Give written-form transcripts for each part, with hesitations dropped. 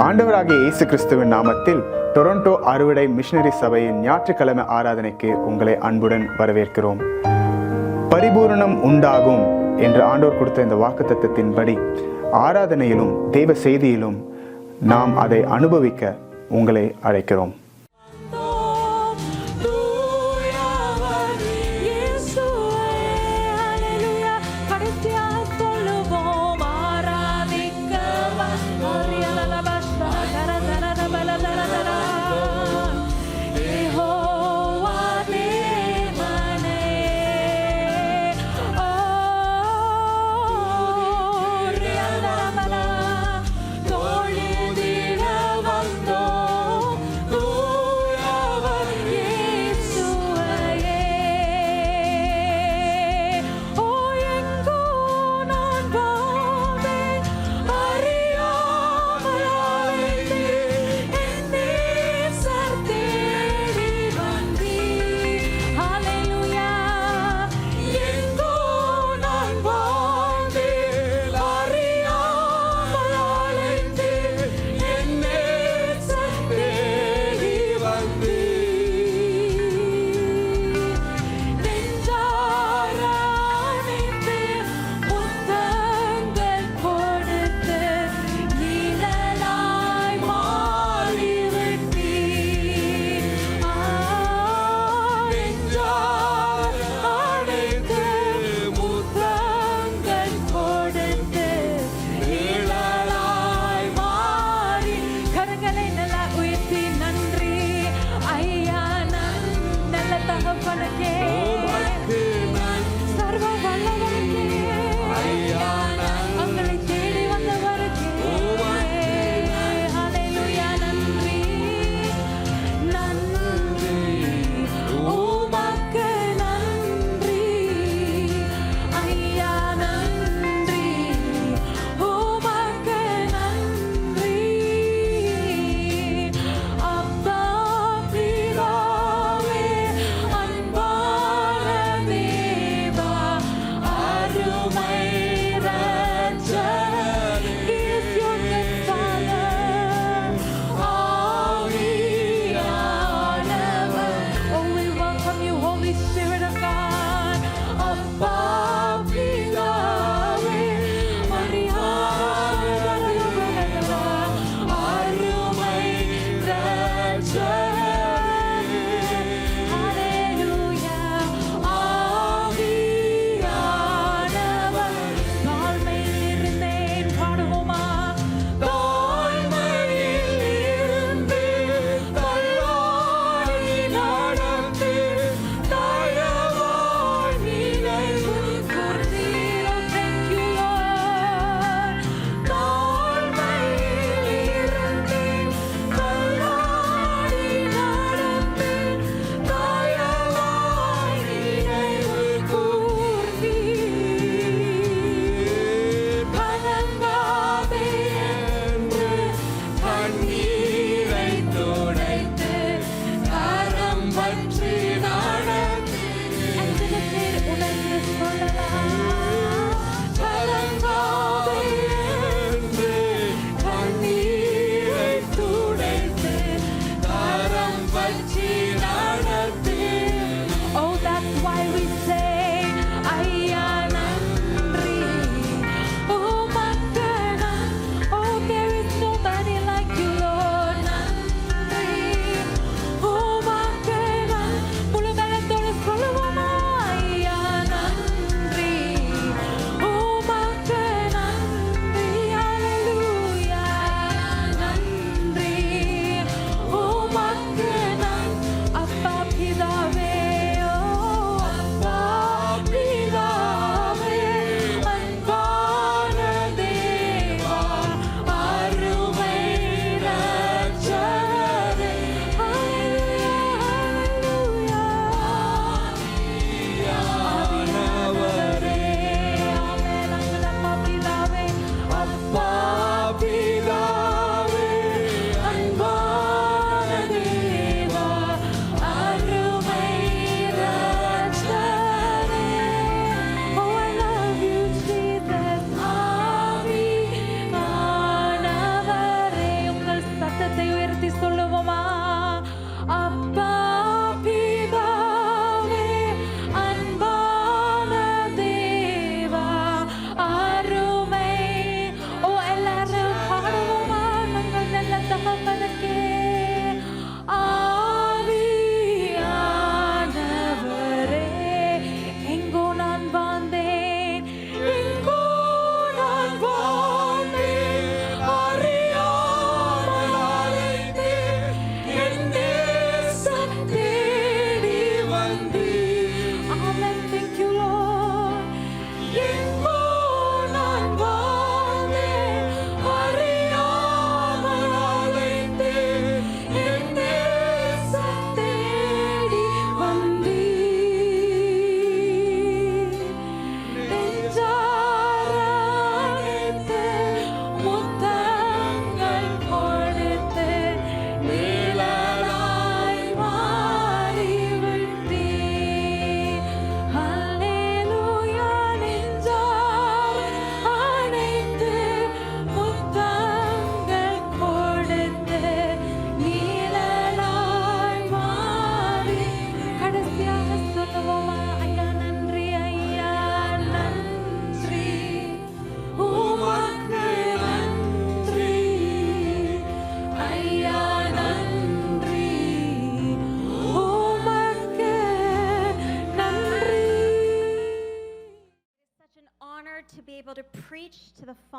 ஆண்டவராகிய இயேசு கிறிஸ்துவின் நாமத்தில் டொரண்டோ அறுவடை மிஷனரி சபையின் ஞாயிற்றுக்கிழமை ஆராதனைக்கு உங்களை அன்புடன் வரவேற்கிறோம். பரிபூரணம் உண்டாகும் என்று ஆண்டவர் கொடுத்த இந்த வாக்குத்தத்தத்தின்படி ஆராதனையிலும் தெய்வ செய்தியிலும் நாம் அதை அனுபவிக்க உங்களை அழைக்கிறோம். Oh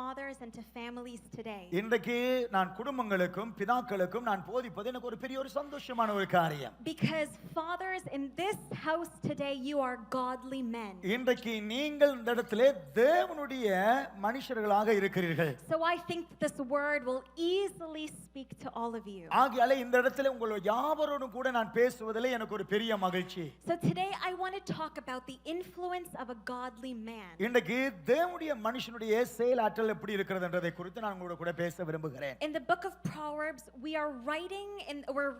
fathers and to families today. இன்றைக்கு நான் குடும்பங்களுக்கும் பிதாக்களுக்கும் நான் போதிப்பது எனக்கு ஒரு பெரிய ஒரு சந்தோஷமான ஒரு காரியம். Because fathers in this house today, you are godly men. இன்றைக்கு நீங்கள் இந்த இடத்திலே தேவனுடைய மனுஷர்களாக இருக்கிறீர்கள். So I think that this word will easily speak to all of you. ஆகையால இந்த இடத்திலே உங்கள் யாவரோடும் கூட நான் பேசுவதிலே எனக்கு ஒரு பெரிய மகிழ்ச்சி. So today I want to talk about the influence of a godly man. இன்றைக்கு தேவனுடைய மனுஷனுடைய செயலாற்றல் எப்படி இருக்கிறதுன்றதை குறித்து நான் உங்களோட கூட பேச விரும்புகிறேன். In the book of Proverbs, we're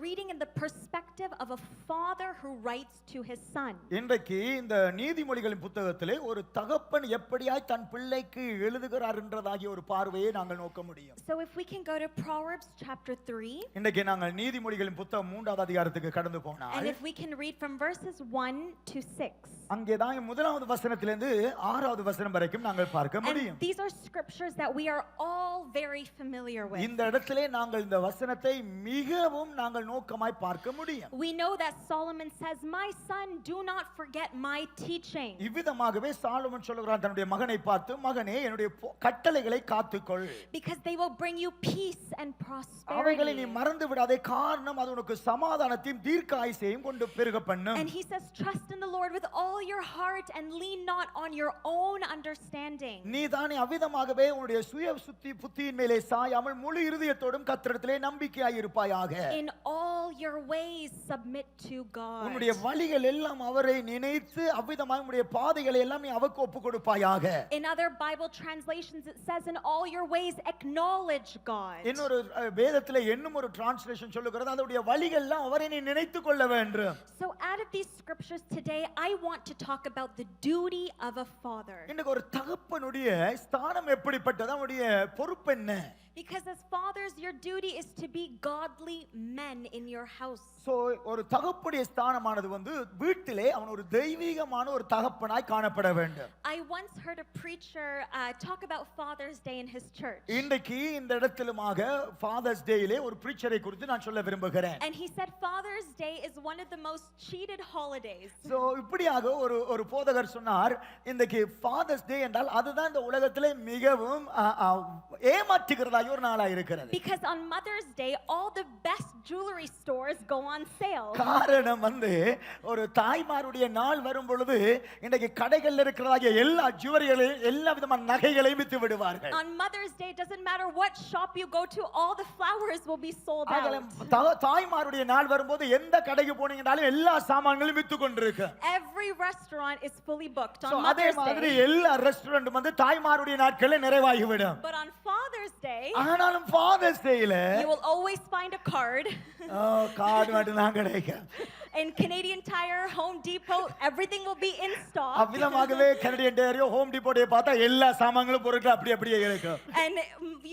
reading in the perspective of a father who writes to his son. இன்றைக்கு இந்த நீதிமொழிகளின் புத்தகத்திலே ஒரு தகப்பன் எப்படியாய் தன் பிள்ளைக்கு எழுதுகிறார் என்றதாகிய ஒரு பார்வையை நாங்கள் நோக்க முடியும். So if we can go to Proverbs chapter 3. இன்றைக்கு நாங்கள் நீதிமொழிகளின் புத்தகம் 3வது அதிகாரத்துக்கு கடந்து போனால் And if we can read from verses 1 to 6. அங்கே தான் முதலாவது வசனத்திலிருந்து 6வது வசனம் வரைக்கும் நாங்கள் பார்க்க முடியும். And these are scriptures that we are all very familiar with. இந்த இடத்திலே நாங்கள் இந்த வசனத்தை மிகவும் நாங்கள் நோக்கமாய் பார்க்க முடியும். We know that Solomon says, "My son, do not forget my teaching." இவ்விதமாகவே சாலமோன் சொல்கிறான் தன்னுடைய மகனை பார்த்து, மகனே என்னுடைய கட்டளைகளை காத்துக்கொள். Because they will bring you peace and அவைகளை நீ prosperity. மறந்து விடாதே, காரணம் அது உனக்கு சமாதானத்தையும் தீர்க்க ஆயுசையும் கொண்டு பெருக பண்ணும். And he says, "Trust in the Lord with all your heart and lean not on your own understanding." நீ தானே அவ்விதமாகவே உன்னுடைய சுய புத்தியின் மேலே சாயாமல் முழு இருதயத்தோடும் கர்த்தரிடத்திலே நம்பிக்கையாய் இருப்பாயாக. In all your ways submit to God. உன்னுடைய வழிகள் எல்லாம் அவரை நினைத்து அவ்விதமாய் உன்னுடைய பாதைகளை எல்லாம் நீ அவருக்கு ஒப்பு கொடுப்பாயாக. In other Bible translations it says, "In all your ways acknowledge God." இன்னொரு வேதத்திலே இன்னும் ஒரு டிரான்ஸ்லேஷன் சொல்லுகிறது, அதோடைய வழிகள் எல்லாம் அவரை நீ நினைத்து கொள்ள வேண்டும். So out of these scriptures today, I want to talk about the duty of a father. இன்னைக்கு ஒரு தகப்பனுடைய ஸ்தானம் எப்படிப்பட்டது, அவனுடைய பொறுப்பு என்ன? Because as fathers, your duty is to be godly men in your house. So ஒரு தகப்பனுடைய ஸ்தானமானது வீட்டிலே அவன் ஒரு தெய்வீகமான ஒரு தகப்பனாய் காணப்பட வேண்டும். I once heard a preacher talk about Father's Day in his church. இன்றைக்கு இந்த இடத்திலுமாக Father's Dayலே ஒரு பிரீச்சரை குறித்து நான் சொல்ல விரும்புகிறேன். And he said Father's Day is one of the most cheated holidays. So இப்படியாக ஒரு போதகர் சொன்னார், இன்றைக்கு Father's Day என்றால் அதுதான் இந்த உலகத்திலே மிகவும் ஏமாற்றுகிறதாய் ஒரு நாளா இருக்கிறது. Because on Mother's Day all the best jewelry stores go on sale. காரணம் ஒரு தாய்மாருடைய நாள் வரும் பொழுது இன்றைக்கு கடைகளில் இருக்கிறதாகிய எல்லா ஜுவல்லரிகளையும் எல்லா விதமான நகைகளையும் வித்து விடுவார்கள். On Mother's Day it doesn't matter what shop you go to, all the flowers will be sold out. தாய்மாருடைய நாள் வரும்போது எந்த கடைக்கு போனீங்கனாலும் எல்லா சாமான்களும் வித்து கொண்டிருக்கு. Every restaurant is fully booked on அதே Mother's மாதிரி Day. எல்லா ரெஸ்டாரண்ட்டும் தாய்மாருடைய நாட்களில் நிறைவாகிவிடும். But on Father's Day ஆனாலும் Father's Dayல you will always find a card. Card மட்டும் தான் கிடைக்கும். In Canadian Tire, Home Depot, everything will be in stock. அவ்விதமாகவே கனடியன் டயரியோ ஹோம் டிப்போட்டே பார்த்தா எல்லா சாமான்களும் பொருட்கள் அப்படியே இருக்கும். And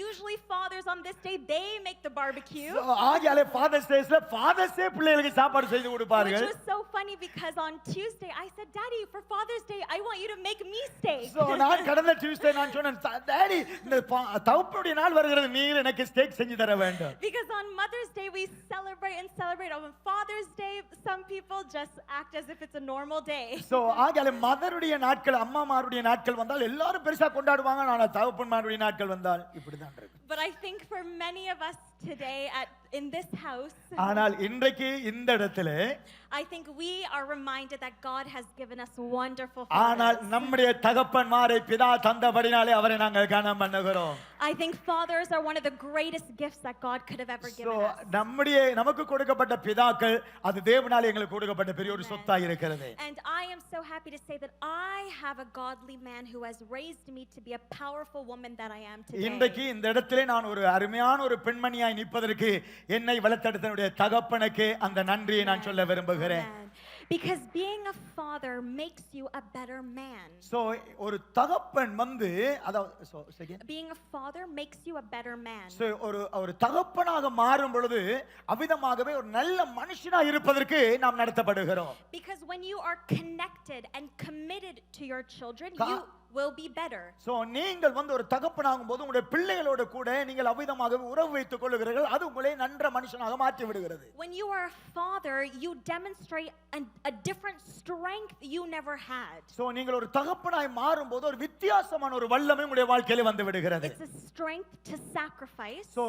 usually fathers on this day they make the barbecue. ஆகியாலே Father's Dayல Father's Day பிள்ளைகளுக்கு சாப்பாடு செய்து கொடுப்பார்கள். Which was so funny because on Tuesday I said, "Daddy, for Father's Day I want you to make me steak." So நான் கடந்த Tuesday நான் சொன்னேன், "daddy, இந்த தகப்பனுடைய நாள் வருகிறது, நீர் எனக்கு ஸ்டேக் செஞ்சு தர வேண்டும்." Because on Mother's Day we celebrate. On Father's Day some people just act as if it's a normal day. So ஆகியாலே மதருடைய நாட்கள், அம்மாமாருடைய நாட்கள் வந்தால் எல்லாரும் பெருசா கொண்டாடுவாங்க. ஆனா தகப்பன்மாருடைய நாட்கள் வந்தால் இப்படிதான் இருக்கு. But I think for many of us today in this house, ஆனால் இன்றைக்கு இந்த இடத்திலே I think we are reminded that God has given us wonderful ஆனால் fathers. நம்முடைய தகப்பன்மாரை பிதா தந்தபடினாலே அவரை நாங்கள் கனம் பண்ணுகிறோம். I think fathers are one of the greatest gifts that God could have ever given us. நமக்கு கொடுக்கப்பட்ட பிதாக்கள் அது தேவனாலே எங்களுக்கு கொடுக்கப்பட்ட பெரிய ஒரு சொத்தா இருக்கிறது. And I am so happy to say that I have a godly man who has raised me to be a powerful woman that I am today. இன்றைக்கு இந்த இடத்திலே நான் ஒரு அருமையான ஒரு பெண்மணியாய் நிற்பதற்கு என்னை வளர்த்தெடுத்த என்னுடைய தகப்பனுக்கு அந்த நன்றியை நான் சொல்ல விரும்புகிறேன். Because being a father makes you a better man. So ஒரு தகப்பன் being a father makes you a better man. So ஒரு தகப்பனாக மாறும் பொழுது அவிதமாகவே ஒரு நல்ல மனுஷனாக இருப்பதற்கு நாம் நடத்தப்படுகிறோம். Because when you are connected and committed to your children, will be better. So நீங்கள் வந்து ஒரு தகப்பனாகும் போது உங்களுடைய பிள்ளைகளோடு கூட நீங்கள் அவ்விதமாக உறவு வைத்துக் கொள்ளுகிறீர்கள். அது உங்களை நன்ற மனுஷனாக மாற்றி விடுகிறது. When you are a father, you demonstrate a different strength you never had. So நீங்கள் ஒரு தகப்பனாய் மாறும்போது ஒரு வித்தியாசமான ஒரு வல்லமை உங்களுடைய வாழ்க்கையில வந்து விடுகிறது. It's a strength to sacrifice. So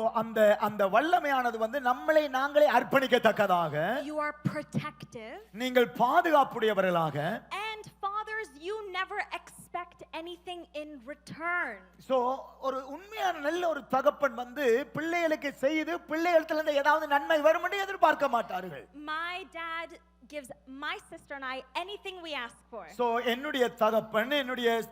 அந்த வல்லமையானது வந்து நம்மளை நாங்களே அர்ப்பணிக்கத்தக்கதாக, You are protective. நீங்கள் பாதுகாப்புடையவர்களாக, And fathers, you never expect anything in return. So ஒரு உண்மையான நல்ல ஒரு தகப்பன் வந்து பிள்ளைகளுக்கு செய்து பிள்ளைகளிடத்துல இருந்து ஏதாவது நன்மை வரும் என்று எதிர்பார்க்க மாட்டார்கள். My dad gives my sister and I anything we ask for. So என்னுடைய தகப்பன்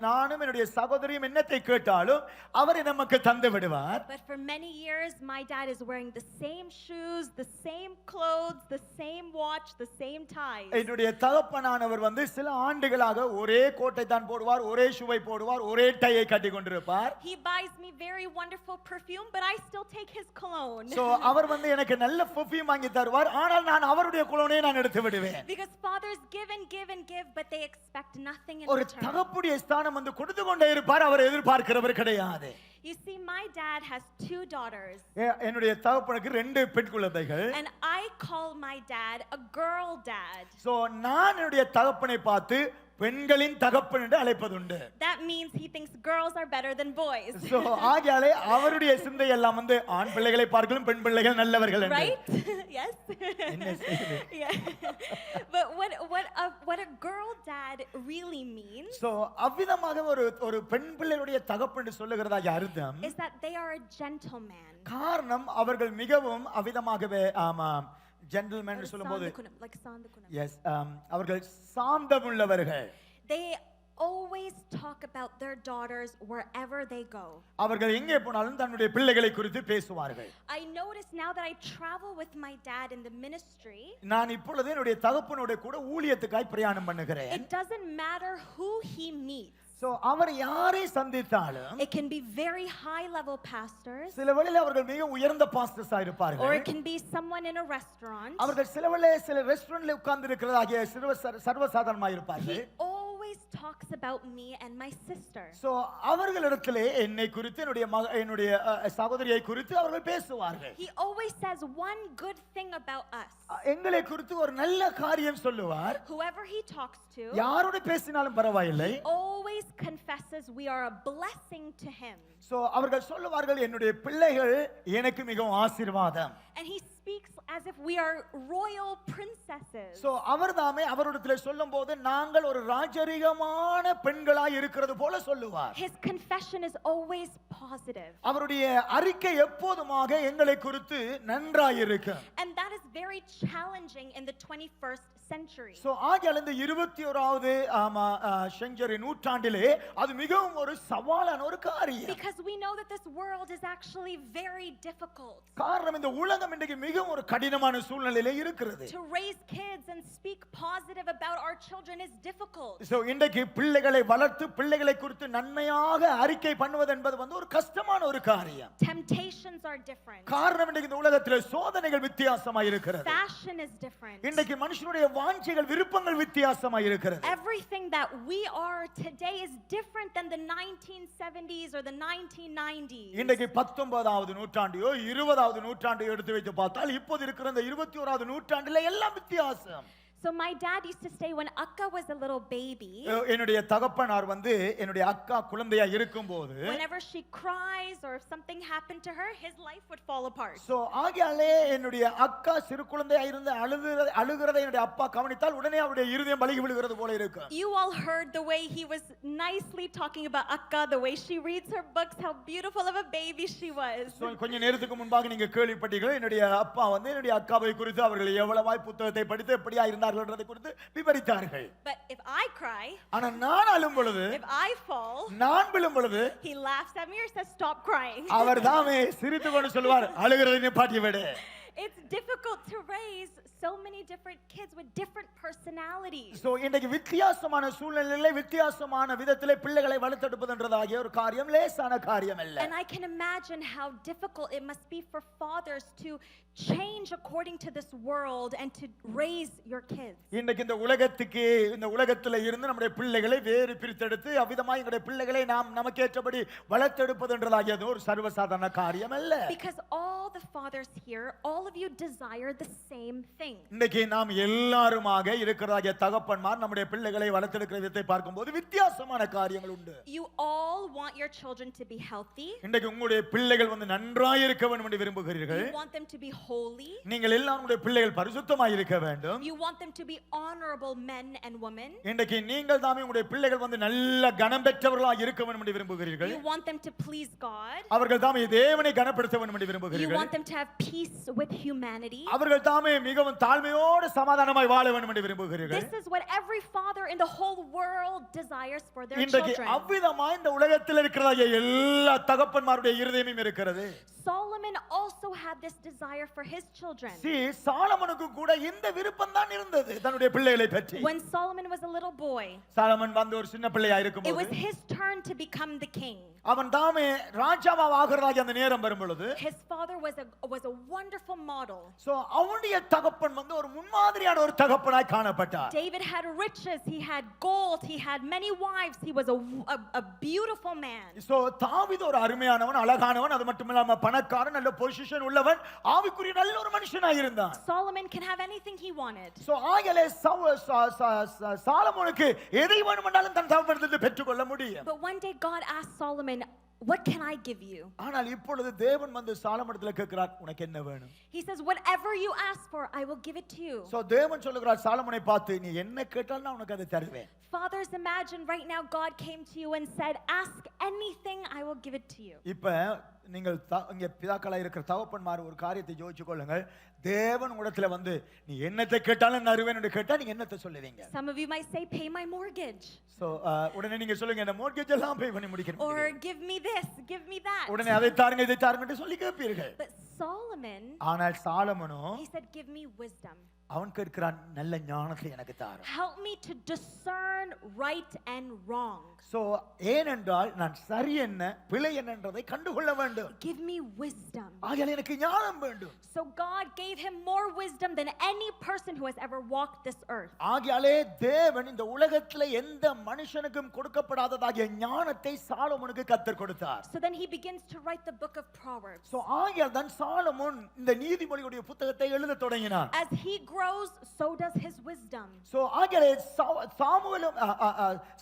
நானும் என்னுடைய சகோதரியும் என்னத்தை கேட்டாலும் அவர் நமக்கு தந்து விடுவார். But for many years my dad is wearing the same shoes, the same clothes, the same watch, the same ties. என்னுடைய தகப்பனானவர் வந்து சில ஆண்டுகளாக ஒரே கோட்டை தான் போடுவார், ஒரே ஷூவை போடுவார், ஒரே டையை கட்டி கொண்டிருப்பார். He buys me very wonderful perfume, but I still take his cologne. So அவர் வந்து எனக்கு நல்ல பெர்ஃப்யூம் வாங்கி தருவார், ஆனால் நான் அவருடைய கொலோனை நான் எடுத்து விடுவேன். Because fathers give and give and give, but they expect nothing in ஒரு return. தகப்புடைய ஸ்தானம் வந்து கொடுத்து கொண்டே இருப்பார், அவர் எதிர்பார்க்கிறவர் கிடையாது. You see, my dad has 2 daughters. என்னுடைய தகப்பனுக்கு 2 பெண் குழந்தைகள். And I call my dad a girl dad. So நான் என்னுடைய தகப்பனை பார்த்து பெண்களின் தகப்பன் என்று அழைப்பதுண்டு. That means he thinks girls are better than boys. So ஆகையாலே அவருடைய சிந்தை எல்லாம் வந்து ஆண் பிள்ளைகளை பார்க்கலும் பெண் பிள்ளைகள் நல்லவர்கள் என்று. Right? Yes. Yeah. But what a girl dad really means so அவ்விதமாக ஒரு பெண் பிள்ளையுடைய தகப்பன் என்று சொல்லுகிறதாக அர்த்தம் is that they are a gentleman. காரணம் அவர்கள் மிகவும் அவ்விதமாகவே ஜென்டில்மேன் என்று சொல்லும்போது Like Sandhukunam. எஸ் அவர்கள் சாந்தமுள்ளவர்கள். They always talk about their daughters wherever they go. அவர்கள் எங்கே போனாலும் தன்னுடைய பிள்ளைகளை குறித்து பேசுவார்கள். I notice now that I travel with my dad in the ministry. நான் இப்பொழுது என்னுடைய தகப்பனோட கூட ஊழியத்துக்காய் பிரயாணம் பண்ணுகிறேன். It doesn't matter who he meets. So அவர் யாரை சந்தித்தாலும் It can be very high level pastors, சில வேளையில அவர்கள் மிக உயர்ந்த பாஸ்டர்ஸா or இருப்பார்கள். it can be someone in a restaurant. அவர்கள் சில வேளையில சில ரெஸ்டாரன்ட்ல உட்கார்ந்து இருக்கிறதாகிய சர்வசாதாரணமாக இருப்பார்கள். He always talks about me and my sister. So அவர்களிடத்திலே என்னை குறித்து என்னுடைய சகோதரியை குறித்து அவர்கள் பேசுவார்கள். He always says one good thing about us. எங்களை குறித்து ஒரு நல்ல காரியம் சொல்லுவார். Whoever he talks to, யாரோட பேசினாலும் பரவாயில்லை, always confesses we are a blessing to him. So அவர்கள் சொல்லுவார்கள் என்னுடைய பிள்ளைகள் எனக்கு மிகவும் ஆசீர்வாதம். And he speaks as if we are royal princesses. So அவர்தாமே அவரிடத்திலே சொல்லும்போது நாங்கள் ஒரு ராஜரீகமான பெண்களாய் இருக்கிறது போல சொல்லுவார். His confession is always positive. அவருடைய அறிக்கை எப்போதுமாக எங்களை குறித்து நன்றாய் இருக்கும். And that is very challenging in the 21st century. So ஆகையால் இந்த 21வது செஞ்சுரி நூற்றாண்டிலே அது மிகவும் ஒரு சவாலான ஒரு காரியம். Because we know that this world is actually very difficult. காரணம் இந்த உலகம் இன்றைக்கு மிகவும் ஒரு கடினமான சூழ்நிலையிலே இருக்கிறது. To raise kids and speak positive about our children is difficult. So இன்றைக்கு பிள்ளைகளை வளர்த்து பிள்ளைகளை குறித்து நன்மையாக அறிக்கை பண்ணுவது என்பது வந்து ஒரு கஷ்டமான ஒரு காரியம். Temptations are different. காரணம் இன்றைக்கு இந்த உலகத்திலே சோதனைகள் வித்தியாசமாக இருக்கிறது. Fashion is different. இன்றைக்கு மனுஷனுடைய வாஞ்சைகள் விருப்பங்கள் வித்தியாசமாக இருக்கிறது. Everything that we are today is different than the 1970s or the 1990s. இன்றைக்கு 19வது நூற்றாண்டையோ 20வது நூற்றாண்டையோ எடுத்து வைத்து பார்த்தால் இப்போது இருக்கிற இந்த 21வது நூற்றாண்டிலே எல்லாம் வித்தியாசம். So my dad used to say when Akka was a little baby, என்னுடைய தகப்பனார் வந்து என்னுடைய அக்கா குழந்தையா இருக்கும்போது whenever she cries or if something happened to her, his life would fall apart. So ஆகையாலே என்னுடைய அக்கா சிறு குழந்தையா இருந்து அழுகிறதை என்னுடைய அப்பா கவனித்தால் உடனே அவருடைய இருதயம் பலகி விழுகிறது போல இருக்கும். You all heard the way he was nicely talking about Akka, the way she reads her books, how beautiful of a baby she was. So கொஞ்ச நேரத்துக்கு முன்பாக நீங்க கேள்விப்பட்டீர்கள் என்னுடைய அப்பா வந்து என்னுடைய அக்காவை குறித்து அவர்கள் எவ்வளவாய் புத்தகத்தை படித்து எப்படியா இருந்தார்கள்ன்றதை குறித்து விவரித்தார்கள். But if I cry, ஆனா நான் அழும் பொழுது, if I fall, நான் விழும் பொழுது he laughs at me or says stop crying. அவர் தாமே சிரித்து கொண்டு சொல்வார், அழுகிறதை நிப்பாட்டி விடு. It's difficult to raise so many different kids with different personalities. So இன்றைக்கு வித்தியாசமான சூழ்நிலையிலே வித்தியாசமான விதத்திலே பிள்ளைகளை வளர்த்தெடுப்பதுன்றதாகிய ஒரு காரியம் லேசான காரியம் அல்ல. And I can imagine how difficult it must be for fathers to change according to this world and to raise your kids. இன்றைக்கு இந்த உலகத்திலே இருந்து நம்முடைய பிள்ளைகளை வேறு பிரித்தெடுத்து அவ்விதமாக எங்களுடைய பிள்ளைகளை நாம் நமக்கேற்றபடி வளர்த்தெடுப்பதுன்றதாகியது ஒரு சர்வசாதாரண காரியம் அல்ல. Because all the fathers here, all of you desire the same thing. இன்றைக்கு நாம் எல்லாருமாக இருக்கிறதாகிய தகப்பன்மார் நம்முடைய பிள்ளைகளை வளர்த்தெடுக்கிற விதத்தை பார்க்கும்போது வித்தியாசமான காரியங்கள் உண்டு. You all want your children to be healthy. இன்றைக்கு உங்களுடைய பிள்ளைகள் வந்து நன்றாய் இருக்க வேண்டும் என்று விரும்புகிறீர்கள். You want them to be holy. நீங்கள் எல்லாம் உங்களுடைய பிள்ளைகள் பரிசுத்தமாய் இருக்க வேண்டும். You want them to be honorable men and women. இன்றைக்கு நீங்கள் தாமே உங்களுடைய பிள்ளைகள் வந்து நல்ல கனம் பெற்றவர்களாய் இருக்க வேண்டும் என்று விரும்புகிறீர்கள். You want them to please God. அவர்கள் தாமே தேவனை கனப்படுத்த வேண்டும் என்று You விரும்புகிறீர்கள். want them to have peace with humanity. அவர்கள் தாமே மிகவும் தாழ்மையோடு சமாதானமாய் வாழ வேண்டும் என்று விரும்புகிறீர்கள். This is what every father in the whole world desires for their இன்றைக்கு children. அவ்விதமாய் இந்த உலகத்தில் இருக்கிறதாகிய எல்லா தகப்பன்மாருடைய இருதயமும் இருக்கிறது. Solomon also had this desire for his children. சாலமோனுக்கு கூட இந்த விருப்பம் தான் இருந்தது தன்னுடைய பிள்ளைகளை பற்றி. When Solomon was a little boy, Solomon வந்து ஒரு சின்ன பிள்ளையா it was இருக்கும்போது his turn to become the king. அவன் தாமே ராஜாவா ஆகிறதாகிய அந்த நேரம் வரும் பொழுது His father was a wonderful model. So அவனுடைய தகப்பன் வந்து ஒரு முன்மாதிரியான ஒரு தகப்பனாய் காணப்பட்டார். David had riches, he had gold, he had many wives, he was a beautiful man. So தாவீது ஒரு அருமையானவன், அழகானவன், அது மட்டுமில்லாம பணக்காரன், நல்ல பொசிஷன் உள்ளவன், ஆவிக்குரிய நல்ல ஒரு மனுஷனாய் இருந்தான். Solomon can have anything he wanted. So ஆகலே சாலமோனுக்கு எதை வேண்டுமென்றாலும் தன் தகப்பனிடத்தில் பெற்றுக்கொள்ள முடியும். But one day God asked Solomon, what can I give you? ஆனால் இப்பொழுது தேவன் வந்து சாலமோனிடத்தில் கேட்கிறார், உனக்கு என்ன வேணும்? He says, whatever you ask for, I will give it to you. So தேவன் சொல்லுகிறார் சாலமோனை பார்த்து, நீ என்ன கேட்டாலும் நான் உனக்கு அதை தருவேன். Fathers, imagine right now God came to you and said, ask anything, I will give it to you. இப்ப நீங்கள் இங்க பிதாக்களா இருக்கிற தகப்பன்மார் ஒரு காரியத்தை யோசிச்சு கொள்ளுங்கள். தேவன் உங்களிடத்துல வந்து நீ என்னத்தை கேட்டாலும் தருவேன் என்று கேட்டா நீங்க என்னத்தை சொல்லுவீங்க? Some of you might say, pay my mortgage. So உடனே நீங்க சொல்லுங்க, இந்த mortgage எல்லாம் பே பண்ணி முடிக்கணும். Or give me this, give me that. உடனே அதை தாருங்க இதை தாருங்க என்று சொல்லி கேட்பீர்கள். But Solomon, ஆனால் சாலமோனோ he said, give me wisdom. அவன் கேட்கிறான், நல்ல ஞானத்தை எனக்கு தாரும். Help me to discern right and wrong. So ஏனென்றால் நான் சரி என்ன பிழை என்னன்றதை கண்டுகொள்ள வேண்டும். Give me wisdom. ஆகையால் எனக்கு ஞானம் வேண்டும். So God gave him more wisdom than any person who has ever walked this earth. ஆகையாலே தேவன் இந்த உலகத்திலே எந்த மனுஷனுக்கும் கொடுக்கப்படாததாகிய ஞானத்தை சாலமோனுக்கு கர்த்தர் கொடுத்தார். So then he begins to write the book of Proverbs. So ஆகையால் தான் சாலமோன் இந்த நீதிமொழிகளுடைய புத்தகத்தை எழுத தொடங்கினார். As he grows, so does his wisdom. So ஆகையாலே சாமுவேலும்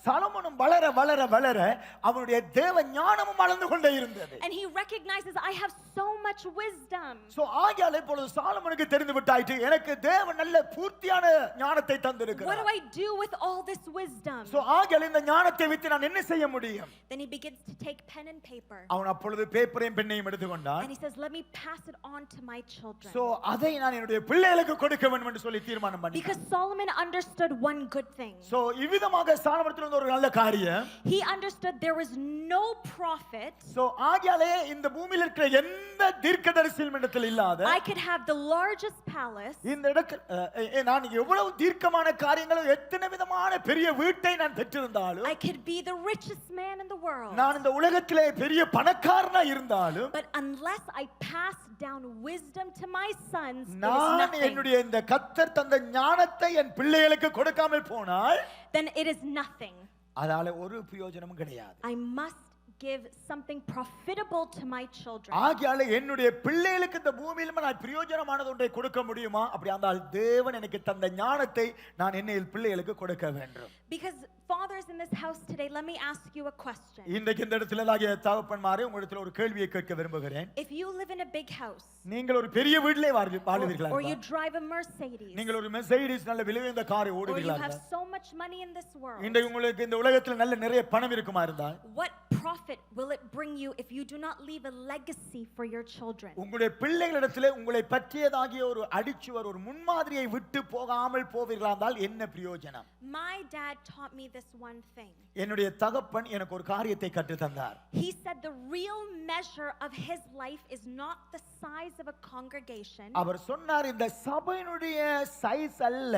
சாலமோனும் வளர வளர வளர அவனுடைய தேவ ஞானமும் வளர்ந்து கொண்டே இருந்தது. And he recognizes, I have so much wisdom. So ஆகையாலே இப்பொழுது சாலமோனுக்கு தெரிந்து விட்டாயிற்று, எனக்கு தேவன் நல்ல பூர்த்தியான ஞானத்தை தந்திருக்கிறார். What do I do with all this wisdom? So ஆகையாலே இந்த ஞானத்தை வைத்து நான் என்ன செய்ய முடியும்? Then he begins to take pen and paper. அவன் அப்பொழுது பேப்பரையும் பெண்ணையும் எடுத்துக்கொண்டான். And he says, let me pass it on to my children. So அதை நான் என்னுடைய பிள்ளைகளுக்கு கொடுக்க வேண்டும் என்று சொல்லி தீர்மானம் பண்ணினான். Because Solomon understood one good thing. So இவ்விதமாக சாலமோனிடத்தில் ஒரு நல்ல காரியம், He understood there was no prophet. So ஆகையாலே இந்த பூமியில் இருக்கிற எந்த தீர்க்கதரிசியும் இடத்தில் இல்லாத, I could have the largest palace. இந்த இடத்தில் நான் எவ்வளவு தீர்க்கமான காரியங்களும் எத்தனை விதமான பெரிய வீட்டை நான் பெற்றிருந்தாலும், I could be the richest man in the world. நான் இந்த உலகத்திலே பெரிய பணக்காரனா இருந்தாலும், But unless I pass down wisdom to my sons, it is நான் nothing. என்னுடைய இந்த கர்த்தர் தந்த ஞானத்தை என் பிள்ளைகளுக்கு கொடுக்காமல் போனால், Then it is nothing. அதால ஒரு பிரயோஜனமும் கிடையாது. I must give something profitable to my children. ஆகையால என்னுடைய பிள்ளைகளுக்கு இந்த பூமியில நான் பிரயோஜனமானது ஒன்றை கொடுக்க முடியுமா? அப்படி இருந்தால் தேவன் எனக்கு தந்த ஞானத்தை நான் என்னையில் பிள்ளைகளுக்கு கொடுக்க வேண்டும். Because fathers in this house today, let me ask you a question. இன்றைக்கு இந்த இடத்திலேயே தகப்பன்மாரே உங்களிடத்தில் ஒரு கேள்வியை கேட்க விரும்புகிறேன். If you live in a big house, நீங்கள் ஒரு பெரிய வீட்டிலே வாழ்வீர்களா? or you drive a Mercedes, நீங்கள் ஒரு மெர்சிடிஸ் நல்ல விலையுயர்ந்த காரை or you ஓடுவீர்களா? have so much money in this world, இன்றைக்கு உங்களுக்கு இந்த உலகத்தில் நல்ல நிறைய பணம் இருக்குமா இருந்தால், what profit profit will it bring you if you do not leave a legacy for your children? உங்களுடைய பிள்ளைகளிடத்திலே உங்களை பற்றியதாகிய ஒரு அடிச்சுவர் ஒரு முன்மாதிரியை விட்டு போகாமல் போவீர்களானால் என்ன பிரயோஜனம்? My dad taught me this one thing. என்னுடைய தகப்பன் எனக்கு ஒரு காரியத்தை கற்று தந்தார். He said the real measure of his life is not the size of a congregation. அவர் சொன்னார் இந்த சபையினுடைய சைஸ் அல்ல,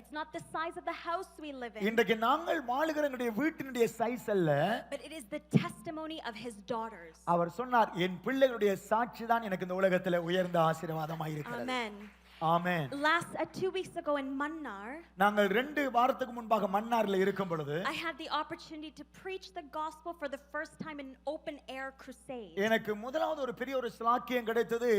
It's not the size of the house we live in. இன்றைக்கு நாங்கள் வாழுகிற எங்களுடைய வீட்டினுடைய சைஸ் அல்ல, But it is the testimony of his daughters. அவர் சொன்னார் என் பிள்ளைகளுடைய சாட்சி தான் எனக்கு இந்த உலகத்தில் உயர்ந்த ஆசீர்வாதமாக இருக்கிறது. Amen. Amen. 2 weeks ago in Mannar, நாங்கள் 2 வாரத்துக்கு முன்பாக மன்னார்ல இருக்கும் பொழுது I had the opportunity to preach the gospel for the first time in an open air crusade. எனக்கு முதலாவது ஒரு பெரிய ஒரு ஸ்லாக்கியம் கிடைத்தது.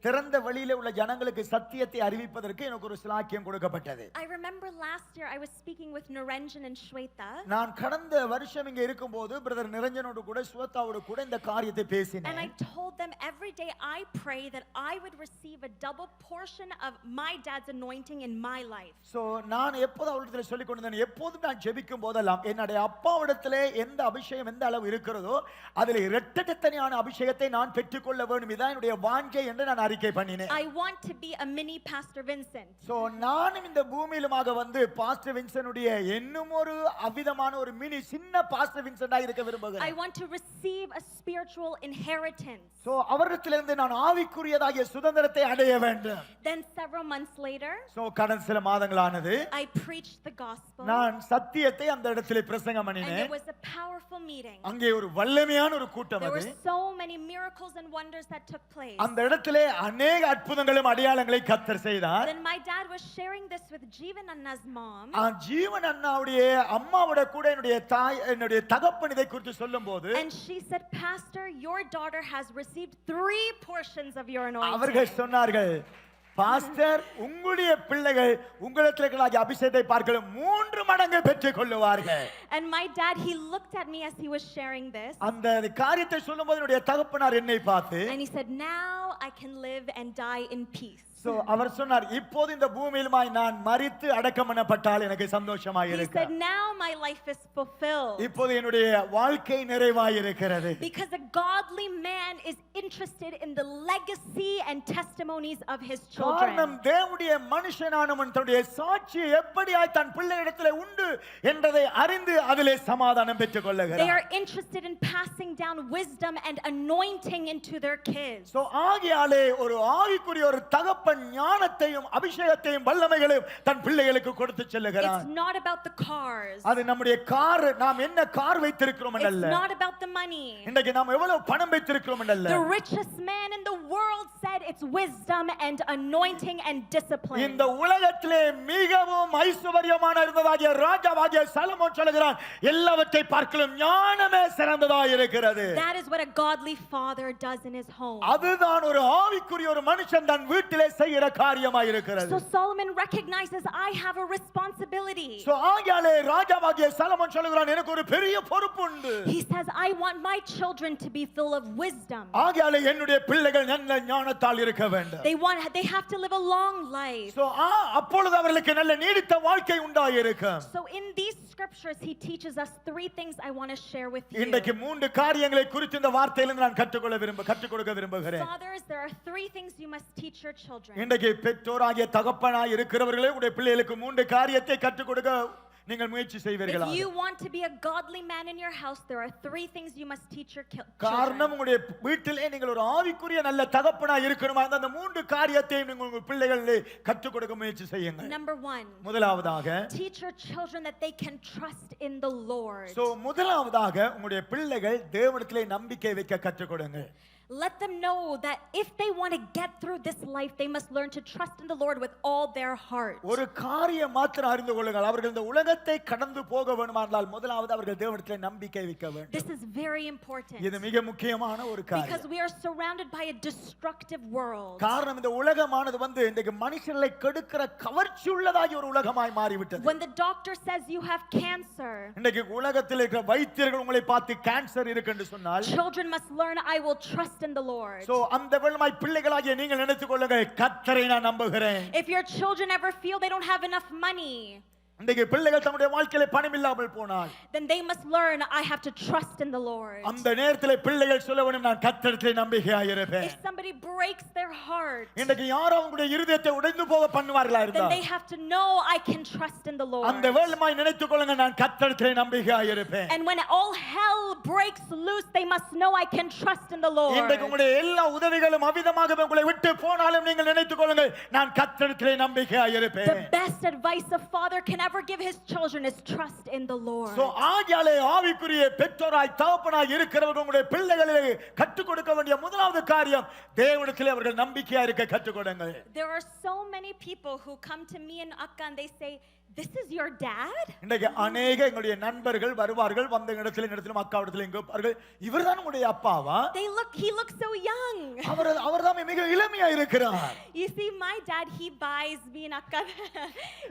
திறந்த வெளியில உள்ள ஜனங்களுக்கு சத்தியத்தை அறிவிப்பதற்கு எனக்கு ஒரு ஸ்லாக்கியம் கொடுக்கப்பட்டது. I remember last year I was speaking with Naranjan and Shweta. நான் கடந்த வருஷம் இங்க இருக்கும்போது பிரதர் நிரஞ்சனோடு கூட ஸ்வேதாவோடு கூட இந்த காரியத்தை And பேசினேன். I told them every day I pray that I would receive a double portion of my dad's anointing in my life. So நான் எப்போதும் அவரிடத்தில் சொல்லிக் கொண்டிருந்தேன், எப்போதும் நான் ஜெபிக்கும் போதெல்லாம் என்னுடைய அப்பாவிடத்திலே எந்த அபிஷேகம் எந்த அளவு இருக்கிறதோ அதில் இரட்டத்தனியான அபிஷேகத்தை நான் பெற்றுக்கொள்ள வேண்டும், இதான் என்னுடைய வாஞ்சை என்று நான் அறிக்கை பண்ணினேன். I want to be a mini Pastor Vincent. So நானும் இந்த பூமியிலுமாக வந்து பாஸ்டர் வின்சனுடைய இன்னும் ஒரு அவிதமான ஒரு மினி சின்ன பாஸ்டர் வின்சென்ட்டா இருக்க I விரும்புகிறேன். want to receive a spiritual inheritance. So அவரிடத்திலிருந்து நான் ஆவிக்குரியதாகிய சுதந்திரத்தை அடைய வேண்டும். Then several months later, so கடந்த சில மாதங்களானது I preached the gospel. நான் சத்தியத்தை அந்த இடத்திலே பிரசங்கம் And it பண்ணினேன். was a powerful meeting. அங்கே ஒரு வல்லமையான ஒரு கூட்டம் There அது. were so many miracles and wonders that took place. அந்த இடத்திலே அநேக அற்புதங்களும் அடையாளங்களை கர்த்தர் செய்தார். Then my dad was sharing this with Jeevan Anna's mom. ஜீவன் அண்ணாவுடைய அம்மாவோட கூட என்னுடைய தகப்பன் இதை குறித்து சொல்லும்போது And she said, Pastor, your daughter has received 3 portions of your anointing. அவர்கள் சொன்னார்கள், பாஸ்டர் உங்களுடைய பிள்ளைகள் உங்களிடத்தில் இருக்கிற அபிஷேகத்தை பார்க்கலும் 3 மடங்கு பெற்றுக் கொள்ளுவார்கள். And my dad, he looked at me as he was sharing this. அந்த காரியத்தை சொல்லும்போது என்னுடைய தகப்பனார் என்னை பார்த்து And he said, now I can live and die in peace. So அவர் சொன்னார், இப்போது இந்த பூமியிலுமாய் நான் மரித்து அடக்கம் பண்ணப்பட்டால் எனக்கு சந்தோஷமாக He இருக்கு. said, now my life is fulfilled. இப்போது என்னுடைய வாழ்க்கை நிறைவாய் இருக்கிறது. Because a godly man is interested in the legacy and testimonies of his காரணம் children. தேவனுடைய மனுஷனானவன் தன்னுடைய சாட்சி எப்படியாய் தன் பிள்ளையிடத்தில் உண்டு என்றதை அறிந்து அதிலே சமாதானம் பெற்றுக் They கொள்ளுகிறார். are interested in passing down wisdom and anointing into their kids. So ஆகியாலே ஒரு ஆவிக்குரிய ஒரு தகப்பன் ஞானத்தையும் அபிஷேகத்தையும் வல்லமைகளையும் தன் பிள்ளைகளுக்கு கொடுத்து செல்லுகிறார். It's not about the cars. அது நம்முடைய கார், நாம் என்ன கார் வைத்திருக்கிறோம் It's என்றல்ல, not about the money. இன்றைக்கு நாம் எவ்வளவு பணம் வைத்திருக்கிறோம் என்றல்ல, The richest man in the world said it's wisdom and anointing and discipline. இந்த உலகத்திலே மிகவும் ஐஸ்வர்யமான இருந்ததாகிய ராஜாவாகிய சாலமோன் சொல்லுகிறான், எல்லாவற்றை பார்க்கலும் ஞானமே சிறந்ததாய் இருக்கிறது. That is what a godly father does in his home. அதுதான் ஒரு ஆவிக்குரிய ஒரு மனுஷன் தன் வீட்டிலே செய்கிற காரியமாய் இருக்கிறது. So Solomon recognizes I have a responsibility. So ஆகியாலே ராஜாவாகிய சாலமோன் சொல்லுகிறான், எனக்கு ஒரு பெரிய பொறுப்பு உண்டு. He says I want my children to be full of wisdom. ஆகியாலே என்னுடைய பிள்ளைகள் நல்ல ஞானத்தால் இருக்க வேண்டும். They have to live a long life. So அப்பொழுது அவர்களுக்கு நல்ல நீடித்த வாழ்க்கை உண்டாயிருக்கும். So in these scriptures he teaches us 3 things I want to share with you. இன்றைக்கு 3 காரியங்களை குறித்து இந்த வார்த்தையிலிருந்து நான் கற்றுக் கொடுக்க விரும்புகிறேன். Fathers, there are 3 things you must teach your children. இன்றைக்கு பெற்றோராகிய தகப்பனாய் இருக்கிறவர்களே உடைய பிள்ளைகளுக்கு 3 காரியத்தை கற்றுக் கொடுக்க நீங்கள் முயற்சி செய்வீர்களா? If you want to be a godly man in your house, there are 3 things you must teach your காரணம் children. உங்களுடைய வீட்டிலே நீங்கள் ஒரு ஆவிக்குரிய நல்ல தகப்பனாய் இருக்கணுமா, அந்த 3 காரியத்தையும் நீங்கள் உங்கள் பிள்ளைகளே கற்றுக் கொடுக்க முயற்சி செய்யுங்கள். Number 1, முதலாவதாக teach your children that they can trust in the Lord. முதலாவதாக உங்களுடைய பிள்ளைகள் தேவனிடத்திலே நம்பிக்கை வைக்க கற்றுக் கொடுங்க. Let them know that if they want to get through this life, they must learn to trust in the Lord with all their heart. ஒரு காரியம் மாத்திரம் அறிந்து கொள்ளுங்கள், அவர்கள் இந்த உலகத்தை கடந்து போக வேண்டுமானால் முதலாவது அவர்கள் தேவனிடத்திலே நம்பிக்கை வைக்க வேண்டும். This is very important. இது மிக முக்கியமான ஒரு Because காரியம். we are surrounded by a destructive world. காரணம் இந்த உலகமானது இன்றைக்கு மனுஷர்களை கெடுக்கிற கவர்ச்சியுள்ளதாகிய ஒரு உலகமாய் மாறிவிட்டது. When the doctor says you have cancer, இன்றைக்கு உலகத்தில் இருக்கிற வைத்தியர்கள் உங்களை பார்த்து கேன்சர் இருக்கு என்று சொன்னால், children must learn I will trust in the Lord. அந்த வெள்ளமாய் பிள்ளைகளாகிய நீங்கள் நினைத்துக் கொள்ளுங்கள், கர்த்தரை நான் நம்புகிறேன். If your children ever feel they don't have enough money, இன்றைக்கு பிள்ளைகள் தம்முடைய வாழ்க்கையில பணம் இல்லாமல் போனால் then they must learn, I have to trust in the Lord. அந்த நேரத்திலே பிள்ளைகள் சொல்ல வேண்டும், நான் கர்த்தரிலே நம்பிக்கையாக இருப்பேன். If somebody breaks their heart, இன்றைக்கு யாரோ அவங்களுடைய இருதயத்தை உடைந்து போக பண்ணுவார்களா then இருந்தால் they have to know, I can trust in the Lord. அந்த வேளைமாய் நினைத்துக் கொள்ளுங்க, நான் கர்த்தரிலே நம்பிக்கையாக இருப்பேன். And when all hell breaks loose, they must know, I can trust in the Lord. இன்றைக்கு உங்களுடைய எல்லா உதவிகளும் அவிதமாக உங்களை விட்டு போனாலும் நீங்கள் நினைத்துக் கொள்ளுங்க, நான் கர்த்தரிலே நம்பிக்கையாக இருப்பேன். The best advice a father can ever give his children is trust in the Lord. So ஆகியாலே ஆவிக்குரிய பெற்றோராய் தகப்பனாய் இருக்கிறவர்கள் உங்களுடைய பிள்ளைகளுக்கு கற்றுக் கொடுக்க வேண்டிய முதலாவது காரியம், தேவனிடத்திலே அவர்கள் நம்பிக்கையா இருக்க கற்றுக் கொடுங்கள். There are so many people who come to me and Akka and they say, this is your dad? இன்றைக்கு அநேக எங்களுடைய நண்பர்கள் வருவார்கள், வந்த இடத்திலும் அக்காவிடத்திலும் கேட்பார்கள், இவர்தான் உங்களுடைய அப்பாவா? He looks so young. அவர்தான் மிக இளமையா இருக்கிறார். You see, my dad, he buys me and Akka,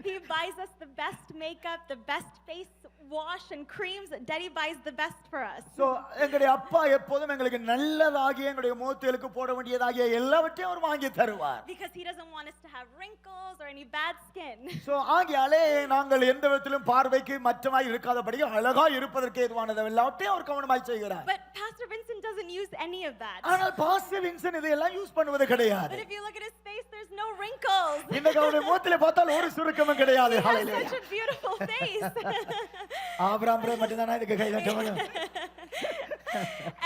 he buys us the best makeup, the best face wash and creams. Daddy buys the best for us. So எங்களுடைய அப்பா எப்போதும் எங்களுக்கு நல்லதாகிய எங்களுடைய முகத்திற்கு போட வேண்டியதாகிய எல்லாவற்றையும் அவர் வாங்கி தருவார். Because he doesn't want us to have wrinkles or any bad skin. So ஆகியாலே நாங்கள் எந்த விதத்திலும் பார்வைக்கு மற்றமாய் இருக்காதபடி அழகாய் இருப்பதற்கு ஏதுவானது எல்லாவற்றையும் அவர் கவனமாய் செய்கிறார். But Pastor Vincent doesn't use any of that. ஆனால் பாஸ்டர் வின்சென்ட் இதெல்லாம் யூஸ் பண்ணுவது கிடையாது. But if you look at his face, there's no wrinkles. இன்னைக்கு அவருடைய முகத்திலே பார்த்தால் ஒரு சுருக்கமும் கிடையாது. He has hallelujah. such a beautiful face. Abraham மட்டும் தான இதுக்கு கை தட்ட முடியும்.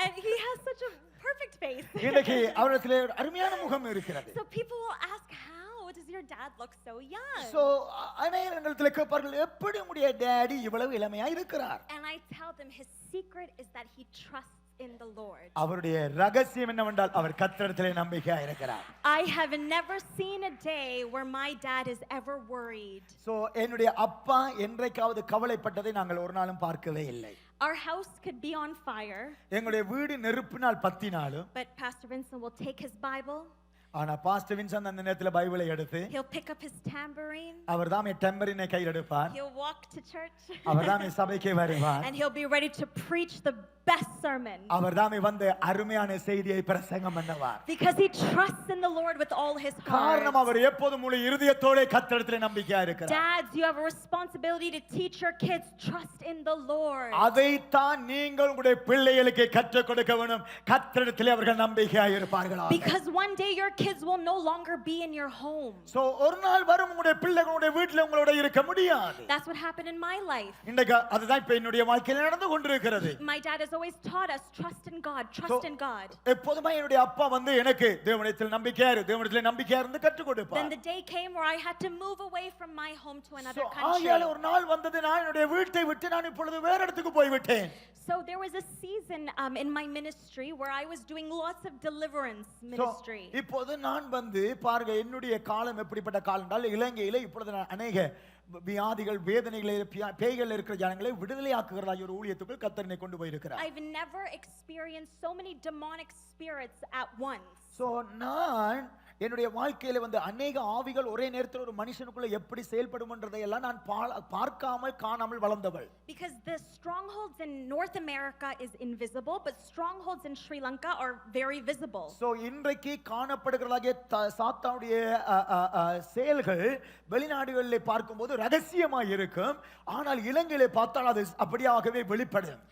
And he has such a perfect face. இன்னைக்கு அவரிடத்திலே அருமையான முகம் இருக்கிறது. So people will ask, how does your dad look so young? So அநேகத்துல கேட்பார்கள், எப்படி உங்களுடைய டாடி இவ்வளவு இளமையா இருக்கிறார்? And I tell them his secret is that he trusts in the Lord. அவருடைய ரகசியம் என்னவென்றால் அவர் கர்த்தரிடத்திலே நம்பிக்கையா இருக்கிறார். I have never seen a day where my dad is ever worried. So என்னுடைய அப்பா என்றைக்காவது கவலைப்பட்டதை நாங்கள் ஒரு நாளும் பார்க்கவே இல்லை. Our house could be on fire. எங்களுடைய வீடு நெருப்பினால் பத்தினாலும், But Pastor Vincent will take his Bible. ஆனா பாஸ்டர் வின்சென்ட் அந்த நேரத்துல பைபிளை எடுத்து He'll pick up his tambourine. அவர்தான் டெம்பரினை கையில் எடுப்பார். He'll walk to church. அவர்தான் சபைக்கு வருவார். And he'll be ready to preach the best sermon. அவர்தான் வந்து அருமையான செய்தியை பிரசங்கம் பண்ணுவார். Because he trusts in the Lord with all his heart. காரணம் அவர் எப்போதும் முழு இருதயத்தோட கர்த்தரிடத்திலே நம்பிக்கையா இருக்கிறார். Dads, you have a responsibility to teach your kids trust in the Lord. அதைத்தான் நீங்கள் உங்களுடைய பிள்ளைகளுக்கு கற்றுக் கொடுக்க வேண்டும். கர்த்தரிடத்திலே அவர்கள் நம்பிக்கையா இருப்பார்களா? Because one day your kids will no longer be in your home. So ஒரு நாள் வரும் உங்களுடைய பிள்ளைகளுடைய வீட்டில் உங்களோட இருக்க முடியாது. That's what happened in my life. இன்னைக்கு அதுதான் இப்ப என்னுடைய வாழ்க்கையில் நடந்து கொண்டிருக்கிறது. My dad has always taught us trust in God, trust in God. எப்போதுமே என்னுடைய அப்பா வந்து எனக்கு தேவனிடத்தில் நம்பிக்கையா இரு, தேவனிடத்தில் நம்பிக்கையா இருந்து கற்றுக் கொடுப்பார். Then the day came where I had to move away from my home to another country. ஆகையால ஒரு நாள் வந்தது, நான் என்னுடைய வீட்டை விட்டு நான் இப்பொழுது வேற இடத்துக்கு போய் விட்டேன். So there was a season in my ministry where I was doing lots of deliverance ministry. இப்போது நான் வந்து பாருங்க, என்னுடைய காலம் எப்படிப்பட்ட காலம் என்றால், இலங்கையில இப்பொழுது நான் அநேக வியாதிகள் வேதனைகளை பேய்கள் இருக்கிற ஜனங்களை விடுதலை ஆக்குகிறதா ஒரு ஊழியத்துக்குள் கர்த்தர் கொண்டு போயிருக்கிறார். I've never experienced so many demonic spirits at once. So நான் என்னுடைய வாழ்க்கையில வந்து அநேக ஆவிகள் ஒரே நேரத்தில் ஒரு மனுஷனுக்குள்ள எப்படி செயல்படும்ன்றதை எல்லாம் நான் பார்க்காமல் காணாமல் வளர்ந்தவள். Because the strongholds in North America is invisible, but strongholds in Sri Lanka are very visible. So இன்றைக்கு காணப்படுகிறதாகிய சாத்தானுடைய செயல்கள் வெளிநாடுகளிலே பார்க்கும்போது ரகசியமாக இருக்கும், ஆனால் இலங்கையிலே பார்த்தால் அது அப்படியாகவே வெளிப்படும்.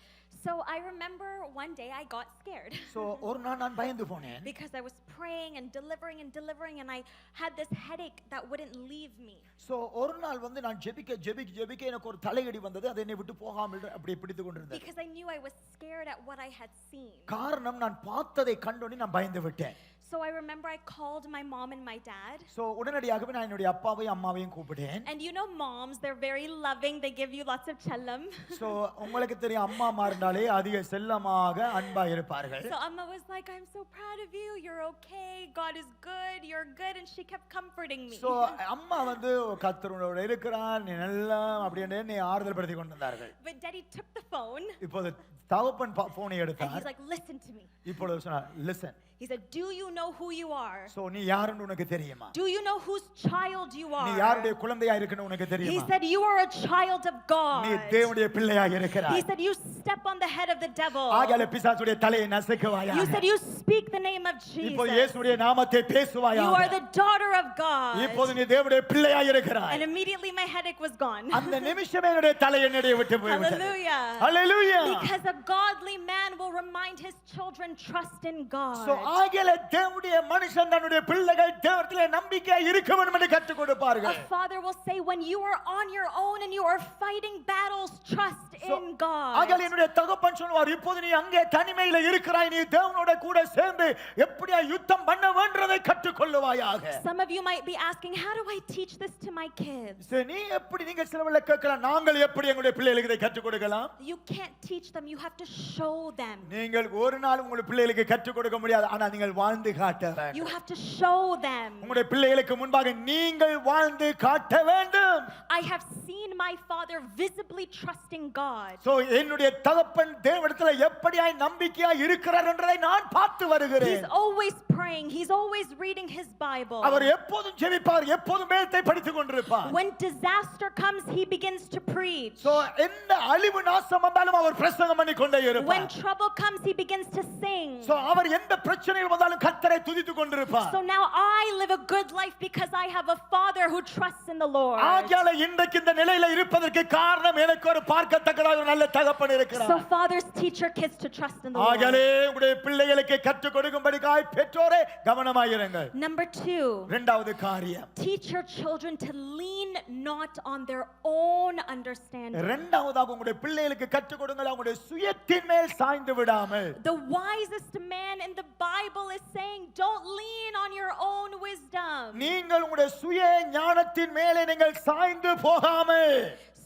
So I remember one day I got scared. So ஒரு நாள் நான் பயந்து போனேன். Because I was praying and delivering and I had this headache that wouldn't leave me. So ஒரு நாள் வந்து நான் ஜெபிக்க எனக்கு ஒரு தலையடி வந்தது, அது என்னை விட்டு போகாமல் அப்படியே பிடித்துக் கொண்டிருந்தது. Because I knew I was scared at what I had seen. காரணம் நான் பார்த்ததை கண்டோனே நான் பயந்து விட்டேன். So I remember I called my mom and my dad. So உடனடியாகவே நான் என்னுடைய அப்பாவையும் அம்மாவையும் கூப்பிட்டேன். And you know moms, they're very loving, they give you lots of chellam. So உங்களுக்கு தெரியும், அம்மா மாறினாலே அதிக செல்லமாக அன்பா இருப்பார்கள். So Amma was like, I'm so proud of you, you're okay, God is good, you're good, and she kept comforting me. So அம்மா வந்து கர்த்தரோட இருக்கிறார், நீ நல்லா அப்படியே என்னை ஆறுதல் படுத்தி கொண்டு வந்தார்கள். But Daddy took the phone. இப்போது தகப்பன் போனை And எடுத்தார். he's like, listen to me. இப்பொழுது சொன்னார், listen. He said, do you know who you are? So நீ யாருன்னு உனக்கு தெரியுமா? Do you know whose child you நீ are? யாருடைய குழந்தையா இருக்கணும் உனக்கு He தெரியுமா? said you are a child of God. நீ தேவனுடைய பிள்ளையா He இருக்கிறாய். said you step on the head of the devil. ஆகையால பிசாசுடைய தலையை நசுக்குவாயா? You said you speak the name of இப்போ Jesus. இயேசுடைய நாமத்தை பேசுவாயா? You are the daughter of God. இப்போது நீ தேவனுடைய பிள்ளையா இருக்கிறாய். And immediately my headache was gone. அந்த நிமிஷமே என்னுடைய தலை என்னுடைய விட்டு போய்விட்டது. Hallelujah. Hallelujah. Because a godly man will remind his children trust in God. So ஆகையால தேவனுடைய மனுஷன் தன்னுடைய பிள்ளைகள் தேவனிலே நம்பிக்கையா இருக்க வேண்டும் என்று கற்றுக் கொடுப்பார்கள். A father will say when you are on your own and you are fighting battles, trust in God. ஆகையால என்னுடைய தகப்பன் சொல்வார் இப்போது நீ அங்கே தனிமையில இருக்கிறாய் நீ தேவனோட கூட சேர்ந்து எப்படியா யுத்தம் பண்ண வேண்டதை கற்றுக்கொள்ளுவாயாக. Some of you might be asking, how do I teach this to my kids? சரி நீ எப்படி நீங்க சிலவள கேட்கலாம் நாங்கள் எப்படி எங்களுடைய பிள்ளைகளுக்கு இதை கற்றுக் கொடுக்கலாம்? You can't teach them, you have to show them. நீங்கள் ஒரு நாள் உங்களுடைய பிள்ளைகளுக்கு கற்றுக் கொடுக்க முடியாது ஆனா நீங்கள் வாழ்ந்து காட்ட வேண்டும். You have to show them. உங்களுடைய பிள்ளைகளுக்கு முன்பாக நீங்கள் வாழ்ந்து காட்ட வேண்டும். I have seen my father visibly trusting God. So என்னுடைய தகப்பன் தேவனிடத்தில் எப்படியாய் நம்பிக்கையா இருக்கிறார் என்றதை நான் பார்த்து வருகிறேன். He's always praying, he's always reading his Bible. அவர் எப்போதும் ஜெபிப்பார் எப்போதும் வேதத்தை படித்துக் கொண்டிருப்பார். When disaster comes, he begins to preach. So எந்த அழிவு நாசம் வந்தாலும் அவர் பிரசங்கம் பண்ணி கொண்டே When இருப்பார். trouble comes, he begins to sing. So அவர் எந்த பிரச்சனைகள் வந்தாலும் கர்த்தரை துதித்துக் கொண்டிருப்பார். So now I live a good life because I have a father who trusts in the Lord. ஆகையால இன்றைக்கு இந்த நிலையில இருப்பதற்கு காரணம் எனக்கு ஒரு பார்க்கத்தக்கதாக ஒரு நல்ல தகப்பன் இருக்கிறார். So fathers teach your kids to trust in the Lord. ஆகையாலே உங்களுடைய பிள்ளைகளுக்கு கற்றுக் கொடுக்கும்படியாய் பெற்றோரே கவனமாயிருங்கள். Number 2, இரண்டாவது காரியம் teach your children to lean not on their own understanding. இரண்டாவதாக உங்களுடைய பிள்ளைகளுக்கு கற்றுக் கொடுங்கள் அவங்களுடைய சுயத்தின் மேல் சாய்ந்து விடாமல். The wisest man in the Bible is saying, don't lean on your own wisdom. நீங்கள் உங்களுடைய சுய ஞானத்தின் மேலே நீங்கள் சாய்ந்து போகாமல்.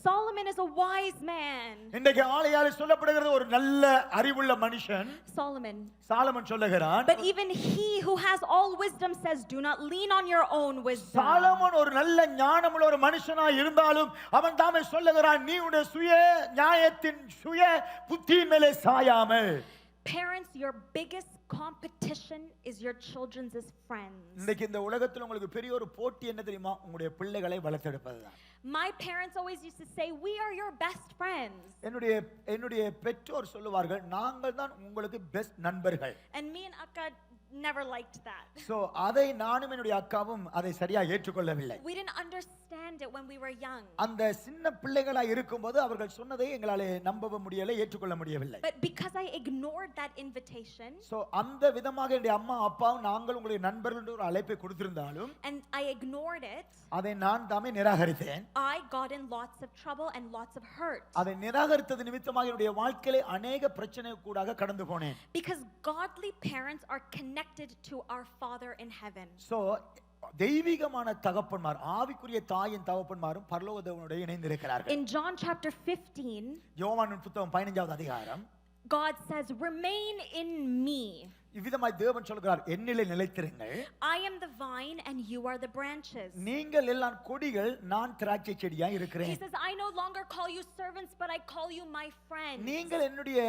Solomon is a wise man. இன்றைக்கு ஆளையால சொல்லப்படுகிறது ஒரு நல்ல அறிவுள்ள மனுஷன் Solomon. சாலமன் சொல்லுகிறான். But even he who has all wisdom says, do not lean on your own wisdom. Solomon ஒரு நல்ல ஞானமுள்ள ஒரு மனுஷனாய் இருந்தாலும் அவன் தாமே சொல்லுகிறான் நீ உன்னுடைய சுய ஞானத்தின் சுய புத்தியின் மேலே சாயாமல். Parents, your biggest competition is your children's friends. இன்னைக்கு இந்த உலகத்துல உங்களுக்கு பெரிய ஒரு போட்டி என்ன தெரியுமா உங்களுடைய பிள்ளைகளை வளர்த்தெடுப்பதுதான். My parents always used to say, we are your best friends. என்னுடைய பெற்றோர் சொல்லுவார்கள் நாங்கள் தான் உங்களுக்கு பெஸ்ட் நண்பர்கள். And me and Akka never liked that. So அதை நானும் என்னுடைய அக்காவும் அதை சரியா ஏற்றுக்கொள்ளவில்லை. We didn't understand it when we were young. அந்த சின்ன பிள்ளைகளா இருக்கும்போது அவர்கள் சொன்னதை எங்களால நம்பவே முடியல ஏற்றுக்கொள்ள முடியவில்லை. But because I ignored that invitation, so அந்த விதமாக என்னுடைய அம்மா அப்பாவும் நாங்கள் உங்களுடைய நண்பர்கள் என்று ஒரு அழைப்பை கொடுத்திருந்தாலும் and I ignored it, அதை நான் தாமே நிராகரித்தேன். I got in lots of trouble and lots of hurt. அதை நிராகரித்தது நிமித்தமாக என்னுடைய வாழ்க்கையிலே अनेक பிரச்சனை கூடாக கடந்து போனேன். Because godly parents are connected to our Father in heaven. So தெய்வீகமான தகப்பன்மார் ஆவிக்குரிய தாயின் தகப்பன்மாரும் பரலோக தேவனோடு இணைந்திருக்கிறார்கள். In John chapter 15, யோவானின் புத்தகம் 15வது அதிகாரம் God says, remain in me. இவ்விதமாய் தேவன் சொல்கிறார் என்னிலே நிலைத்திருங்கள். I am the vine and you are the branches. நீங்கள் எல்லாம் கொடிகள் நான் திராட்சை செடியா இருக்கிறேன். He says, I no longer call you servants but I call you my friends. நீங்கள் என்னுடைய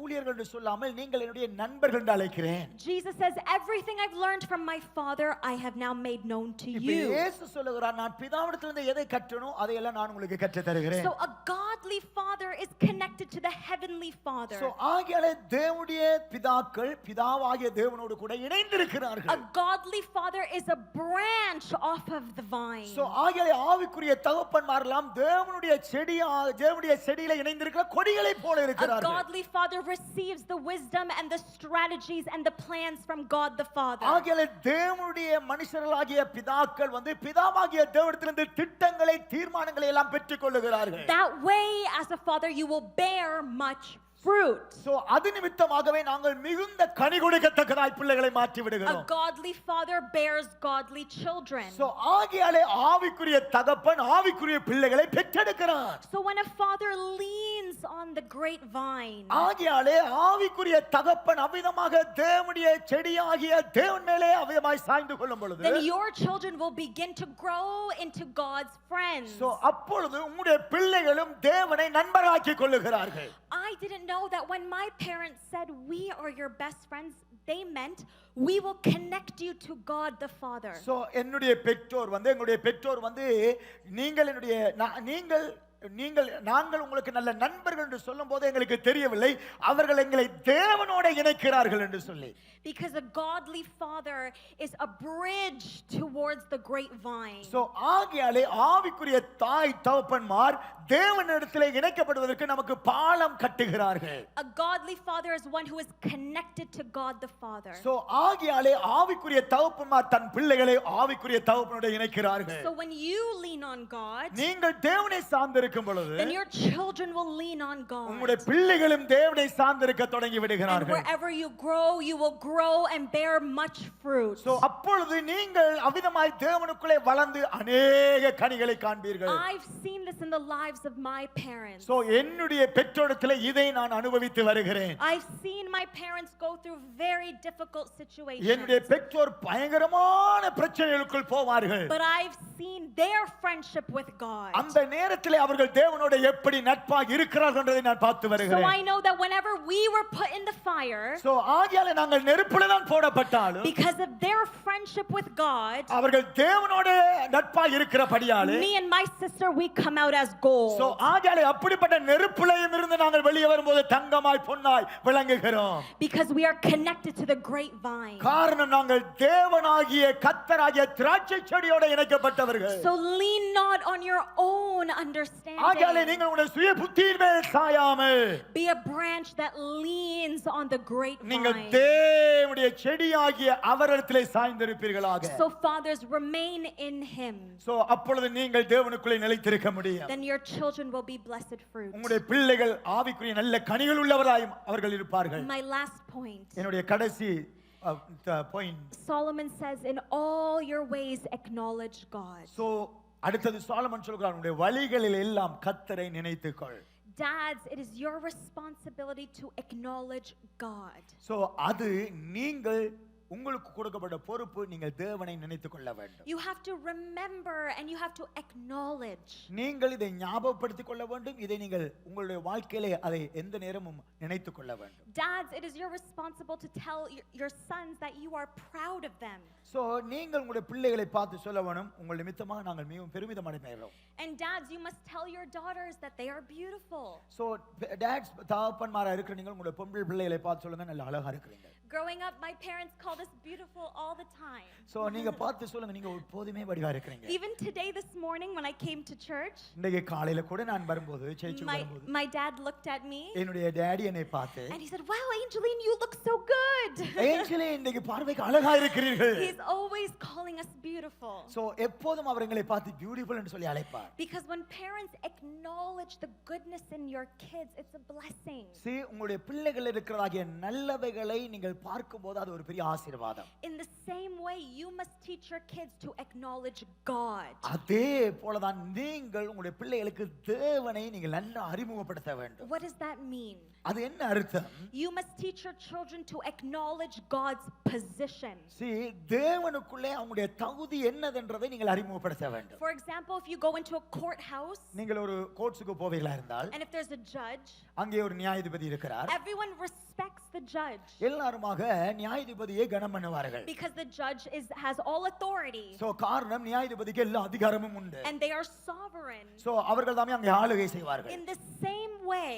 ஊழியர்கள் என்று சொல்லாமல் நீங்கள் என்னுடைய நண்பர்கள் என்று அழைக்கிறேன். Jesus says, everything I've learned from my Father I have now made known to இப்போ you. இயேசு சொல்லுகிறார் நான் பிதாவிடத்திலிருந்து எதை கற்றனோ அதை எல்லாம் நான் உங்களுக்கு கற்றுத் தருகிறேன். So a godly father is connected to the heavenly Father. So ஆகையால தேவனுடைய பிதாக்கள் பிதாவாகிய தேவனோடு கூட இணைந்திருக்கிறார்கள். A godly father is a branch off of the vine. So ஆகையால ஆவிக்குரிய தகப்பன்மாரெல்லாம் தேவனுடைய செடியிலே இணைந்திருக்கிற கொடிகளை போல A இருக்கிறார்கள். godly father receives the wisdom and the strategies and the plans from God the Father. ஆகையால தேவனுடைய மனுஷர்களாகிய பிதாக்கள் பிதாவாகிய தேவனிடத்திலிருந்து திட்டங்களை தீர்மானங்களை எல்லாம் பெற்றுக் கொள்ளுகிறார்கள். That way, as a father, you will bear much fruit. So அது நிமித்தமாகவே நாங்கள் மிகுந்த கனி கொடுக்கத்தக்கதாய் பிள்ளைகளை மாற்றி A விடுகிறோம். godly father bears godly children. So ஆகையாலே ஆவிக்குரிய தகப்பன் ஆவிக்குரிய பிள்ளைகளை பெற்றெடுக்கிறார். So when a father leans on the great vine, ஆகையாலே ஆவிக்குரிய தகப்பன் அவ்விதமாக தேவனுடைய செடியாகிய தேவன் மேலே அவ்விதமாய் சாய்ந்து கொள்ளும் பொழுது then your children will begin to grow into God's friends. So அப்பொழுது உங்களுடைய பிள்ளைகளும் தேவனை நண்பராக்கிக் கொள்ளுகிறார்கள். I didn't know that when my parents said, we are your best friends, they meant we will connect you to God the Father. So என்னுடைய பெற்றோர் வந்து எங்களுடைய பெற்றோர் வந்து நீங்கள் என்னுடைய நாங்கள் உங்களுக்கு நல்ல நண்பர்கள் என்று சொல்லும்போது எங்களுக்கு தெரியவில்லை அவர்கள் எங்களை தேவனோடு இணைக்கிறார்கள் என்று சொல்லி. Because a godly father is a bridge towards the grapevine. So ஆகையாலே ஆவிக்குரிய தாய் தகப்பன்மார் தேவனிடத்திலே இணைக்கப்படுவதற்கு நமக்கு பாலம் கட்டுகிறார்கள். A godly father is one who is connected to God the Father. So ஆகையாலே ஆவிக்குரிய தகப்பன்மார் தன் பிள்ளைகளை ஆவிக்குரிய தகப்பனோடு இணைக்கிறார்கள். So when you lean on God, நீங்கள் தேவனை சார்ந்திருக்கும் பொழுது then your children will lean on God. உங்களுடைய பிள்ளைகளும் தேவனை சார்ந்திருக்க தொடங்கி And விடுகிறார்கள். wherever you grow, you will grow and bear much fruit. So அப்பொழுது நீங்கள் அவிதமாய் தேவனுக்குள்ளே வளர்ந்து அநேக கனிகளை காண்பீர்கள். I've seen this in the lives of my parents. So என்னுடைய பெற்றோரிடத்திலே இதை நான் அனுபவித்து வருகிறேன். I've seen my parents go through very difficult situations. என்னுடைய பெற்றோர் பயங்கரமான பிரச்சனைகளுக்குள் போவார்கள். But I've seen their friendship with God. அந்த நேரத்திலே அவர்கள் தேவனோடு எப்படி நட்பாக இருக்கிறார்கள் என்பதை நான் பார்த்து So வருகிறேன். I know that whenever we were put in the fire, so ஆகையாலே நாங்கள் நெருப்பிலே தான் போடப்பட்டாலும் because of their friendship with God, அவர்கள் தேவனோடு நட்பாக இருக்கிறபடியாலே me and my sister, we come out as gold. So ஆகையாலே அப்படிப்பட்ட நெருப்பிலேயும் இருந்து நாங்கள் வெளியே வரும்போது தங்கமாய் பொன்னாய் விளங்குகிறோம். Because we are connected to the grapevine. காரணம் நாங்கள் தேவனாகிய கர்த்தராகிய திராட்சை செடியோடு இணைக்கப்பட்டவர்கள். So lean not on your own ஆகையாலே understanding. நீங்கள் உங்களுடைய சுய புத்தியின் மேல் சாயாமல் Be a branch that leans on the நீங்கள் grapevine. தேவனுடைய செடியாகிய அவரிடத்திலே சாய்ந்திருப்பீர்களாக. So fathers, remain in him. So அப்பொழுது நீங்கள் தேவனுக்குள்ளே நிலைத்திருக்க முடியும். Then your children will be blessed fruit. உங்களுடைய பிள்ளைகள் ஆவிக்குரிய நல்ல கனிகள் உள்ளவராயும் அவர்கள் இருப்பார்கள். My last point. என்னுடைய கடைசி point. Solomon says, in all your ways acknowledge God. So அடுத்தது சாலமன் சொல்கிறார் உங்களுடைய வழிகளில் எல்லாம் கர்த்தரை நினைத்துக்கொள். Dads, it is your responsibility to acknowledge God. So அது நீங்கள் உங்களுக்கு கொடுக்கப்பட்ட பொறுப்பு நீங்கள் தேவனை நினைத்துக் கொள்ள வேண்டும். You have to remember and you have to acknowledge. நீங்கள் இதை ஞாபகப்படுத்திக் கொள்ள வேண்டும். இதை நீங்கள் உங்களுடைய வாழ்க்கையிலே அதை எந்த நேரமும் நினைத்துக் கொள்ள வேண்டும். Dads, it is your responsible to tell your sons that you are proud of them. So நீங்கள் உங்களுடைய பிள்ளைகளை பார்த்து சொல்ல வேணும் உங்கள் நிமித்தமாக நாங்கள் மிகவும் பெருமிதம் அடைகிறோம். And dads, you must tell your daughters that they are beautiful. So dads தகப்பன்மாரா இருக்கிற நீங்கள் உங்களுடைய பொம்பளை பிள்ளைகளை பார்த்து சொல்லுங்க நல்ல அழகா இருக்கிறீங்க. Growing up, my parents called us beautiful all the time. So நீங்க பார்த்து சொல்லுங்க நீங்க எப்போதுமே வடிவா இருக்கிறீங்க. Even today, this morning, when I came to church, இன்னைக்கு காலையில கூட நான் வரும்போது சேர்ச்சுக்கு வரும்போது my dad looked at me என்னுடைய டாடி என்னை பார்த்து and he said, "Wow, Angeline, you look so good." ஏஞ்சலே இன்னைக்கு பார்வைக்கு அழகா இருக்கிறீர்கள். He's always calling us beautiful. So எப்போதும் அவர் எங்களை பார்த்து பியூட்டிஃபுல் என்று சொல்லி அழைப்பார். Because when parents acknowledge the goodness in your kids, it's a blessing. See உங்களுடைய பிள்ளைகள் இருக்கிறதாகிய நல்லவைகளை நீங்கள் பார்க்கும்போது அது ஒரு பெரிய ஆசீர்வாதம். In the same way, you must teach your kids to acknowledge God. அதே போலதான் நீங்கள் உங்களுடைய பிள்ளைகளுக்கு தேவனை நீங்கள் நல்லா அறிமுகப்படுத்த வேண்டும். What does that mean? அது என்ன அர்த்தம்? You must teach your children to acknowledge God's position. See தேவனுக்குள்ளே அவங்களுடைய தகுதி என்னதென்றதை நீங்கள் அறிமுகப்படுத்த வேண்டும். For example, if you go into a courthouse நீங்கள் ஒரு கோர்ட்ஸுக்கு போவீங்களா இருந்தால் and if there's a judge, அங்கே ஒரு நியாயாதிபதி இருக்கிறார். everyone respects the judge. எல்லாருமாக நியாயாதிபதியை கனம் பண்ணுவார்கள். Because the judge has all authority. So காரணம் நியாயாதிபதிக்கு எல்லா அதிகாரமும் உண்டு. And they are sovereign. So அவர்கள் தாமே அங்கே ஆளுகை செய்வார்கள். In the same way,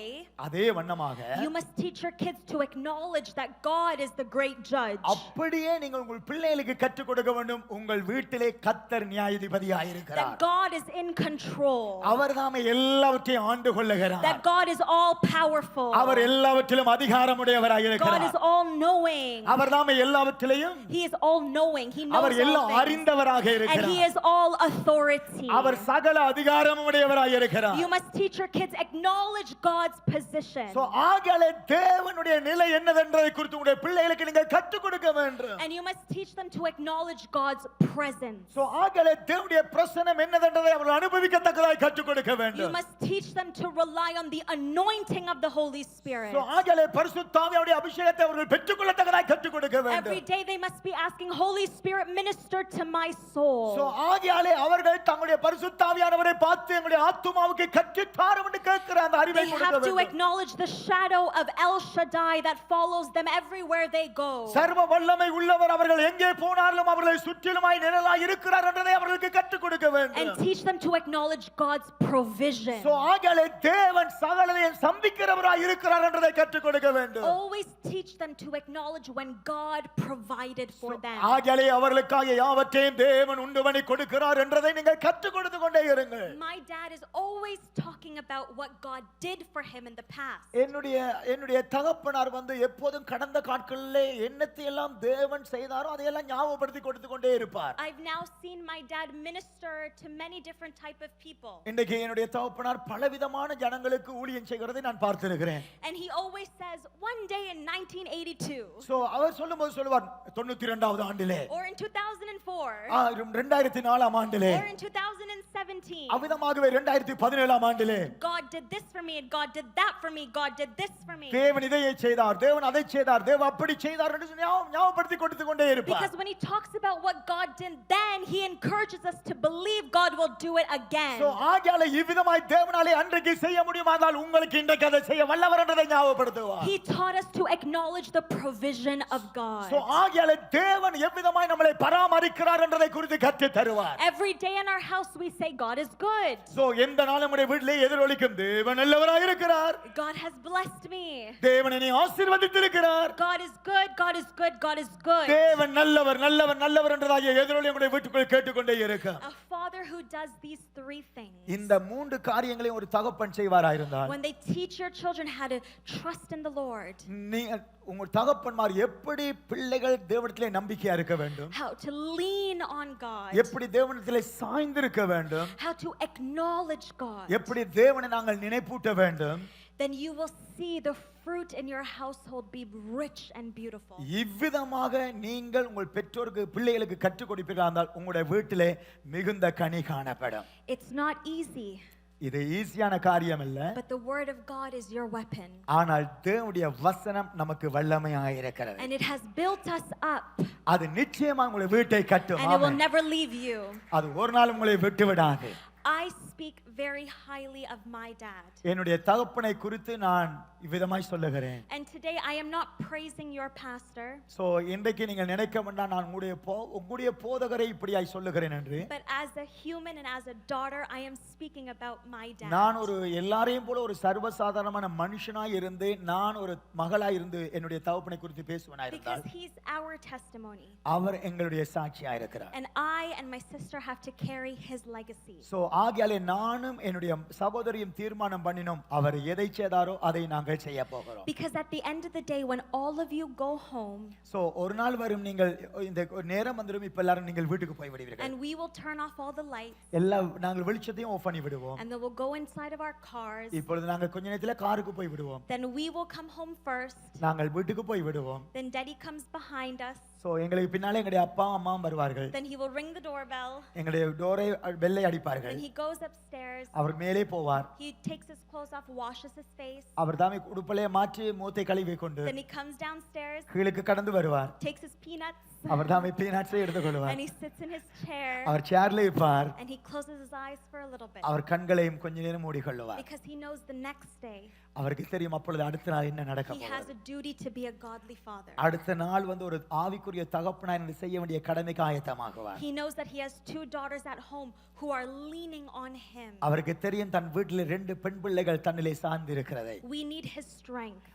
அதே வண்ணமாக you must teach your kids to acknowledge that God is the great judge. அப்படியே நீங்கள் உங்கள் பிள்ளைகளுக்கு கற்றுக் கொடுக்க வேண்டும் உங்கள் வீட்டிலே கர்த்தர் நியாயாதிபதியாய் இருக்கிறார். That God is in control. அவர் தாமே எல்லாவற்றையும் ஆண்டு கொள்ளுகிறார். That God is all powerful. அவர் எல்லாவற்றிலும் அதிகாரமுடையவராய் God இருக்கிறார். is all knowing. அவர் தாமே எல்லாவற்றிலும் He is all knowing. He knows our all எல்லாம் things. அறிந்தவராக And இருக்கிறார். He is all authority. அவர் சகல அதிகாரமுடையவராய் இருக்கிறார். You must teach your kids acknowledge God's position. So ஆகவே தேவனுடைய நிலை என்னவென்றதை குறித்து உங்களுடைய பிள்ளைகளுக்கு நீங்கள் கற்றுக் கொடுக்க வேண்டும். And you must teach them to acknowledge God's presence. So ஆகவே தேவனுடைய பிரசன்னம் என்னவென்றதை அவர்கள் அனுபவிக்கத்தக்கதாய் கற்றுக் கொடுக்க You வேண்டும். must teach them to rely on the anointing of the Holy Spirit. So ஆகவே பரிசுத்த ஆவியானவருடைய தேவனுடைய அபிஷேகத்தை அவர்கள் பெற்றுக்கொள்ளத்தக்கதாய் கற்றுக் கொடுக்க Every வேண்டும். day they must be asking, Holy Spirit, minister to my soul. So ஆகியாலே அவர்கள் தங்களுடைய பரிசுத்த ஆவியானவரை பார்த்து எங்களுடைய ஆத்துமாவுக்கு கற்றுத் தாரும் என்று கேட்கிற அந்த அறிவை They கொடுக்க have to வேண்டும். acknowledge the shadow of El Shaddai that follows them everywhere they go. சர்வ வல்லமை உள்ளவர் அவர்கள் எங்கே போனாலும் அவர்களை சுற்றிலுமாய் நிழலாய் இருக்கிறார் என்றதை அவர்களுக்கு கற்றுக் கொடுக்க வேண்டும். And teach them to acknowledge God's provision. So ஆகியாலே தேவன் சகலதையும் சந்திக்கிறவராய் இருக்கிறார் என்றதை கற்றுக் கொடுக்க வேண்டும். Always teach them to acknowledge when God provided for them. ஆகியாலே அவர்களுக்காக யாவற்றையும் தேவன் உண்டு பண்ணி கொடுக்கிறார் என்றதை நீங்கள் கற்றுக் கொடுத்து கொண்டே இருங்கள். My dad is always talking about what God did for him in the past. என்னுடைய தகப்பனார் வந்து எப்போதும் கடந்த காட்களிலே என்னத்தை எல்லாம் தேவன் செய்தாரோ அதையெல்லாம் ஞாபகப்படுத்தி கொடுத்து கொண்டே இருப்பார். I've now seen my dad minister to many different type of people. இன்றைக்கு என்னுடைய தகப்பனார் பலவிதமான ஜனங்களுக்கு ஊழியம் செய்கிறதை நான் பார்த்திருக்கிறேன். And he always says, one day in 1982, so அவர் சொல்லும்போது சொல்லுவார் 92வது ஆண்டிலே, or in 2004, 2004ஆம் ஆண்டிலே, or in 2017, அவ்விதமாகவே 2017ஆம் ஆண்டிலே God did this for me and God did that for me, God did this for me. தேவன் இதை செய்தார், தேவன் அதை செய்தார், தேவன் அப்படி செய்தார் என்று ஞாபகப்படுத்தி கொடுத்து கொண்டே இருப்பார். Because when he talks about what God did then, he encourages us to believe God will do it again. So ஆகியாலே இவ்விதமாய் தேவனாலே அன்றைக்கு செய்ய முடியுமானால் உங்களுக்கு இன்றைக்கு அதை செய்ய வல்லவர் என்றதை ஞாபகப்படுத்துவார். He taught us to acknowledge the provision of God. So ஆகியாலே தேவன் எவ்விதமாய் நம்மை பராமரிக்கிறார் என்றதை குறித்து கற்றுத் தருவார். Every day in our house we say God is good. So எந்த நாளும் நம்முடைய வீட்டிலே எதிரொலிக்கும் தேவன் நல்லவராய் இருக்கிறார், God has blessed me. தேவன் என்னை ஆசீர்வதித்திருக்கிறார், God is good, God is good, God is good. தேவன் நல்லவர் நல்லவர் நல்லவர் என்றதாகிய எதிரொலி நம்முடைய வீட்டுக்குள் கேட்டுக்கொண்டே இருக்கும். A father who does these three things. இந்த மூன்று காரியங்களையும் ஒரு தகப்பன் செய்வாராயிருந்தால், When they teach your children how to trust in the Lord, உங்கள் தகப்பன்மார் எப்படி பிள்ளைகள் தேவனிடத்திலே நம்பிக்கையா இருக்க வேண்டும், how to lean on God, எப்படி தேவனிடத்திலே சாய்ந்திருக்க வேண்டும், how to acknowledge God, எப்படி தேவனை நாங்கள் நினைப்பூட்ட வேண்டும், then you will see the fruit in your household be rich and beautiful. இவ்விதமாக நீங்கள் உங்கள் பெற்றோருக்கு பிள்ளைகளுக்கு கற்றுக் கொடுப்பீர்களா இருந்தால் உங்களுடைய வீட்டிலே மிகுந்த கனி காணப்படும். It's not easy, இது ஈஸியான காரியம் இல்ல, but the word of God is your weapon. ஆனால் தேவனுடைய வசனம் நமக்கு வல்லமையாக இருக்கிறது. And it has built us up, அது நிச்சயமா உங்களுடைய வீட்டை கட்டும். and it will amen. never leave you. அது ஒரு நாள் உங்களை விட்டு விடாது. I speak very highly of my dad. என்னுடைய தகப்பனை குறித்து நான் இவ்விதமாய் சொல்லுகிறேன். And today I am not praising your pastor, so இன்றைக்கு நீங்க நினைக்க வேண்டாம் நான் உங்களுடைய போதகரை இப்படியாய் சொல்லுகிறேன் என்று. but as a human and as a daughter I am speaking about my dad. நான் ஒரு எல்லாரையும் போல ஒரு சர்வசாதாரணமான மனுஷனாய் இருந்து நான் ஒரு மகளாய் இருந்து என்னுடைய தகப்பனை குறித்து பேசுவனாய் இருந்தால், Because he's our testimony. அவர் எங்களுடைய சாட்சியாய் இருக்கிறார். And I and my sister have to carry his legacy. So ஆகியாலே நானும் என்னுடைய சகோதரியும் தீர்மானம் பண்ணினோம் அவர் எதை செய்தாரோ அதை நாங்கள் செய்ய போகிறோம். Because at the end of the day when all of you go home, so ஒரு நாள் வரும் நீங்கள் இந்த நேரம் வந்துரும், இப்ப எல்லாரும் நீங்கள் வீட்டுக்கு போய் விடுவீர்கள், and we will turn off all the lights, எல்லா நாங்கள் வெளிச்சத்தையும் ஆஃப் பண்ணி விடுவோம். and then we'll go inside of our cars, இப்பொழுது நாங்கள் கொஞ்ச நேரத்துல காருக்கு போய் விடுவோம், then we will come home first, நாங்கள் வீட்டுக்கு போய் விடுவோம். then daddy comes behind us, so எங்களுக்கு பின்னாலே எங்களுடைய அப்பா அம்மா வருவார்கள், then he will ring the doorbell, எங்களுடைய டோரை பெல்லை அடிப்பார்கள், then he goes upstairs, அவர் மேலே போவார், he takes his clothes off, washes his face, அவர் தாமே உடுப்பலையே மாற்றி மூத்தை கழுவி கொண்டு then he comes downstairs, கீழுக்கு கடந்து வருவார், takes his peanuts, அவர் தாமே பீனட்ஸை எடுத்துக்கொள்வார், and he sits in his chair, அவர் சேர்ல இருப்பார், and he closes his eyes for a little bit, அவர் கண்களையும் கொஞ்ச நேரம் மூடிக்கொள்வார். because he knows the next day அவருக்கு தெரியும் அப்பொழுது அடுத்த நாள் என்ன நடக்க he has போகிறது. a duty to be a godly father. அடுத்த நாள் வந்து ஒரு ஆவிக்குரிய தகப்பனாய் இருந்து செய்ய வேண்டிய கடமைக்கு ஆயத்தமாகுவார். He knows that he has 2 daughters at home who are leaning on him. அவருக்கு தெரியும் தன் வீட்டில் 2 பெண் பிள்ளைகள் தன்னிலே சார்ந்து இருக்கிறதை. We need his strength.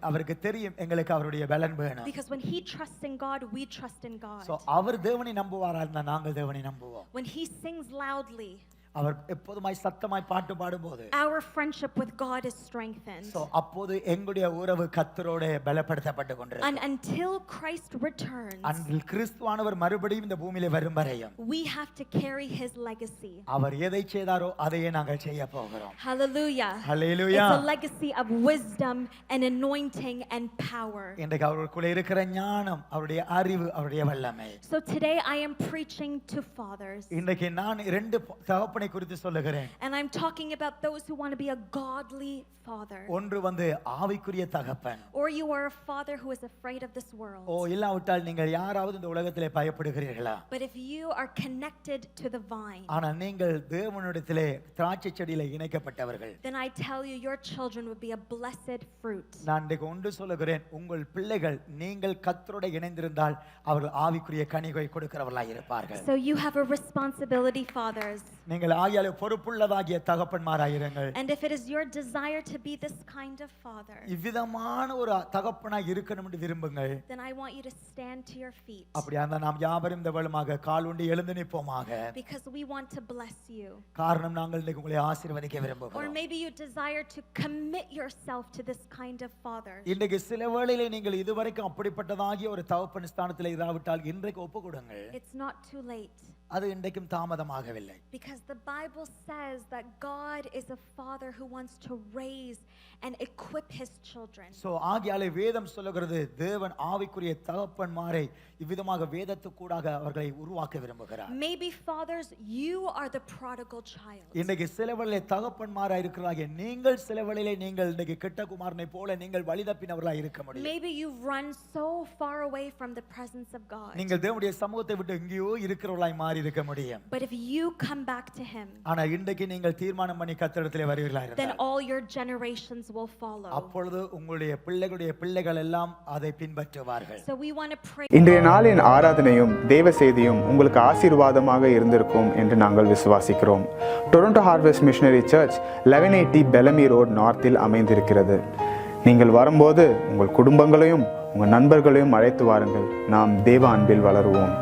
அவருக்கு தெரியும் எங்களுக்கு அவருடைய பலன் வேணும். Because when he trusts in God, we trust in God. So அவர் தேவனை நம்புவாரா இருந்தா நாங்கள் தேவனை நம்புவோம். When he sings loudly, அவர் எப்போதுமாய் சத்தமாய் பாட்டு பாடும்போது our friendship with God is strengthened. So அப்போது எங்களுடைய உறவு கர்த்தரோட பலப்படுத்தப்பட்டு கொண்டிருக்கும். And until Christ returns, அன்றில் கிறிஸ்துவானவர் மறுபடியும் இந்த பூமியிலே வரும் வரையும் we have to carry his legacy. அவர் எதை செய்தாரோ அதையே நாங்கள் செய்ய போகிறோம். Hallelujah. Hallelujah. It's a legacy of wisdom and anointing and power. இன்றைக்கு அவருக்குள்ள இருக்கிற ஞானம், அவருடைய அறிவு, அவருடைய வல்லமை. So today I am preaching to fathers. இன்றைக்கு நான் 2 தகப்பனை தகப்பனை குறித்து சொல்லுகிறேன். And I'm talking about those who want to be a godly father. ஒன்று வந்து ஆவிக்குரிய தகப்பன். Or you are a father who is afraid of this world. இல்லாவிட்டால் நீங்கள் யாராவது இந்த உலகத்திலே பயப்படுகிறீர்களா? But if you are connected to the vine, ஆனா நீங்கள் தேவனிடத்திலே திராட்சை செடியிலே இணைக்கப்பட்டவர்கள். then I tell you your children would be a blessed fruit. நான் இன்றைக்கு ஒன்று சொல்லுகிறேன், உங்கள் பிள்ளைகள் நீங்கள் கர்த்தரோடு இணைந்திருந்தால் அவர்கள் ஆவிக்குரிய கனிகளை கொடுக்கிறவர்களாய் இருப்பார்கள். So you have a responsibility, fathers. நீங்கள் ஆகியாலே பொறுப்புள்ளதாகிய தகப்பன்மாராயிருங்கள். And if it is your desire to be this kind of father, இவ்விதமான ஒரு தகப்பனாய் இருக்கணும் என்று விரும்புங்கள். then I want you to stand to your feet. அப்படியே நாம் யாவரும் இந்த வேளமாக கால் ஊன்றி எழுந்து நிற்போமாக. Because we want to bless you. காரணம் நாங்கள் இன்றைக்கு உங்களை ஆசீர்வதிக்க Or விரும்புகிறோம். maybe you desire to commit yourself to this kind of father. இன்றைக்கு சில வேளையிலே நீங்கள் இதுவரைக்கும் அப்படிப்பட்டதாகிய ஒரு தகப்பன் ஸ்தானத்தில் இராவிட்டால் இன்றைக்கு ஒப்பு கொடுங்கள். It's not too late. அது இன்றைக்கும் தாமதமாகவில்லை. Because the Bible says that God is a father who wants to raise and equip his children. ஆகியாலே வேதம் சொல்லுகிறது, தேவன் ஆவிக்குரிய தகப்பன்மாரை இவ்விதமாக வேதத்துக்கூடாக அவர்களை உருவாக்க விரும்புகிறார். Maybe fathers, you are the prodigal child. இன்றைக்கு சில வேளையிலே தகப்பன்மாராய் இருக்கிறாங்க, நீங்கள் சில வேளையிலே நீங்கள் இன்றைக்கு கெட்ட குமாரனை போல நீங்கள் வழிதப்பினவர்களாய் இருக்க முடியும். Maybe you've run so far away from the presence of God. நீங்கள் தேவனுடைய சமூகத்தை விட்டு எங்கேயோ இருக்கிறவர்களாய் மாறி இருக்க முடியும். But if you come back to him, ஆனா இன்றைக்கு நீங்கள் தீர்மானம் பண்ணி கர்த்தரிடத்திலே வருவீர்களாய் then இருந்தால் all your generations will follow. அப்பொழுது உங்களுடைய பிள்ளைகளுடைய பிள்ளைகள் எல்லாம் அதை பின்பற்றுவார்கள். So we want to pray. இன்றைய நாளின் ஆராதனையும் தேவ செய்தியும் உங்களுக்கு ஆசீர்வாதமாக இருந்திருக்கும் என்று நாங்கள் விசுவாசிக்கிறோம். Toronto harvest missionary church 1180 Bellamy road நார்த்தில் அமைந்திருக்கிறது. நீங்கள் வரும்போது உங்கள் குடும்பங்களையும் உங்கள் நண்பர்களையும் அழைத்து வாருங்கள். நாம் தேவ அன்பில் வளருவோம்.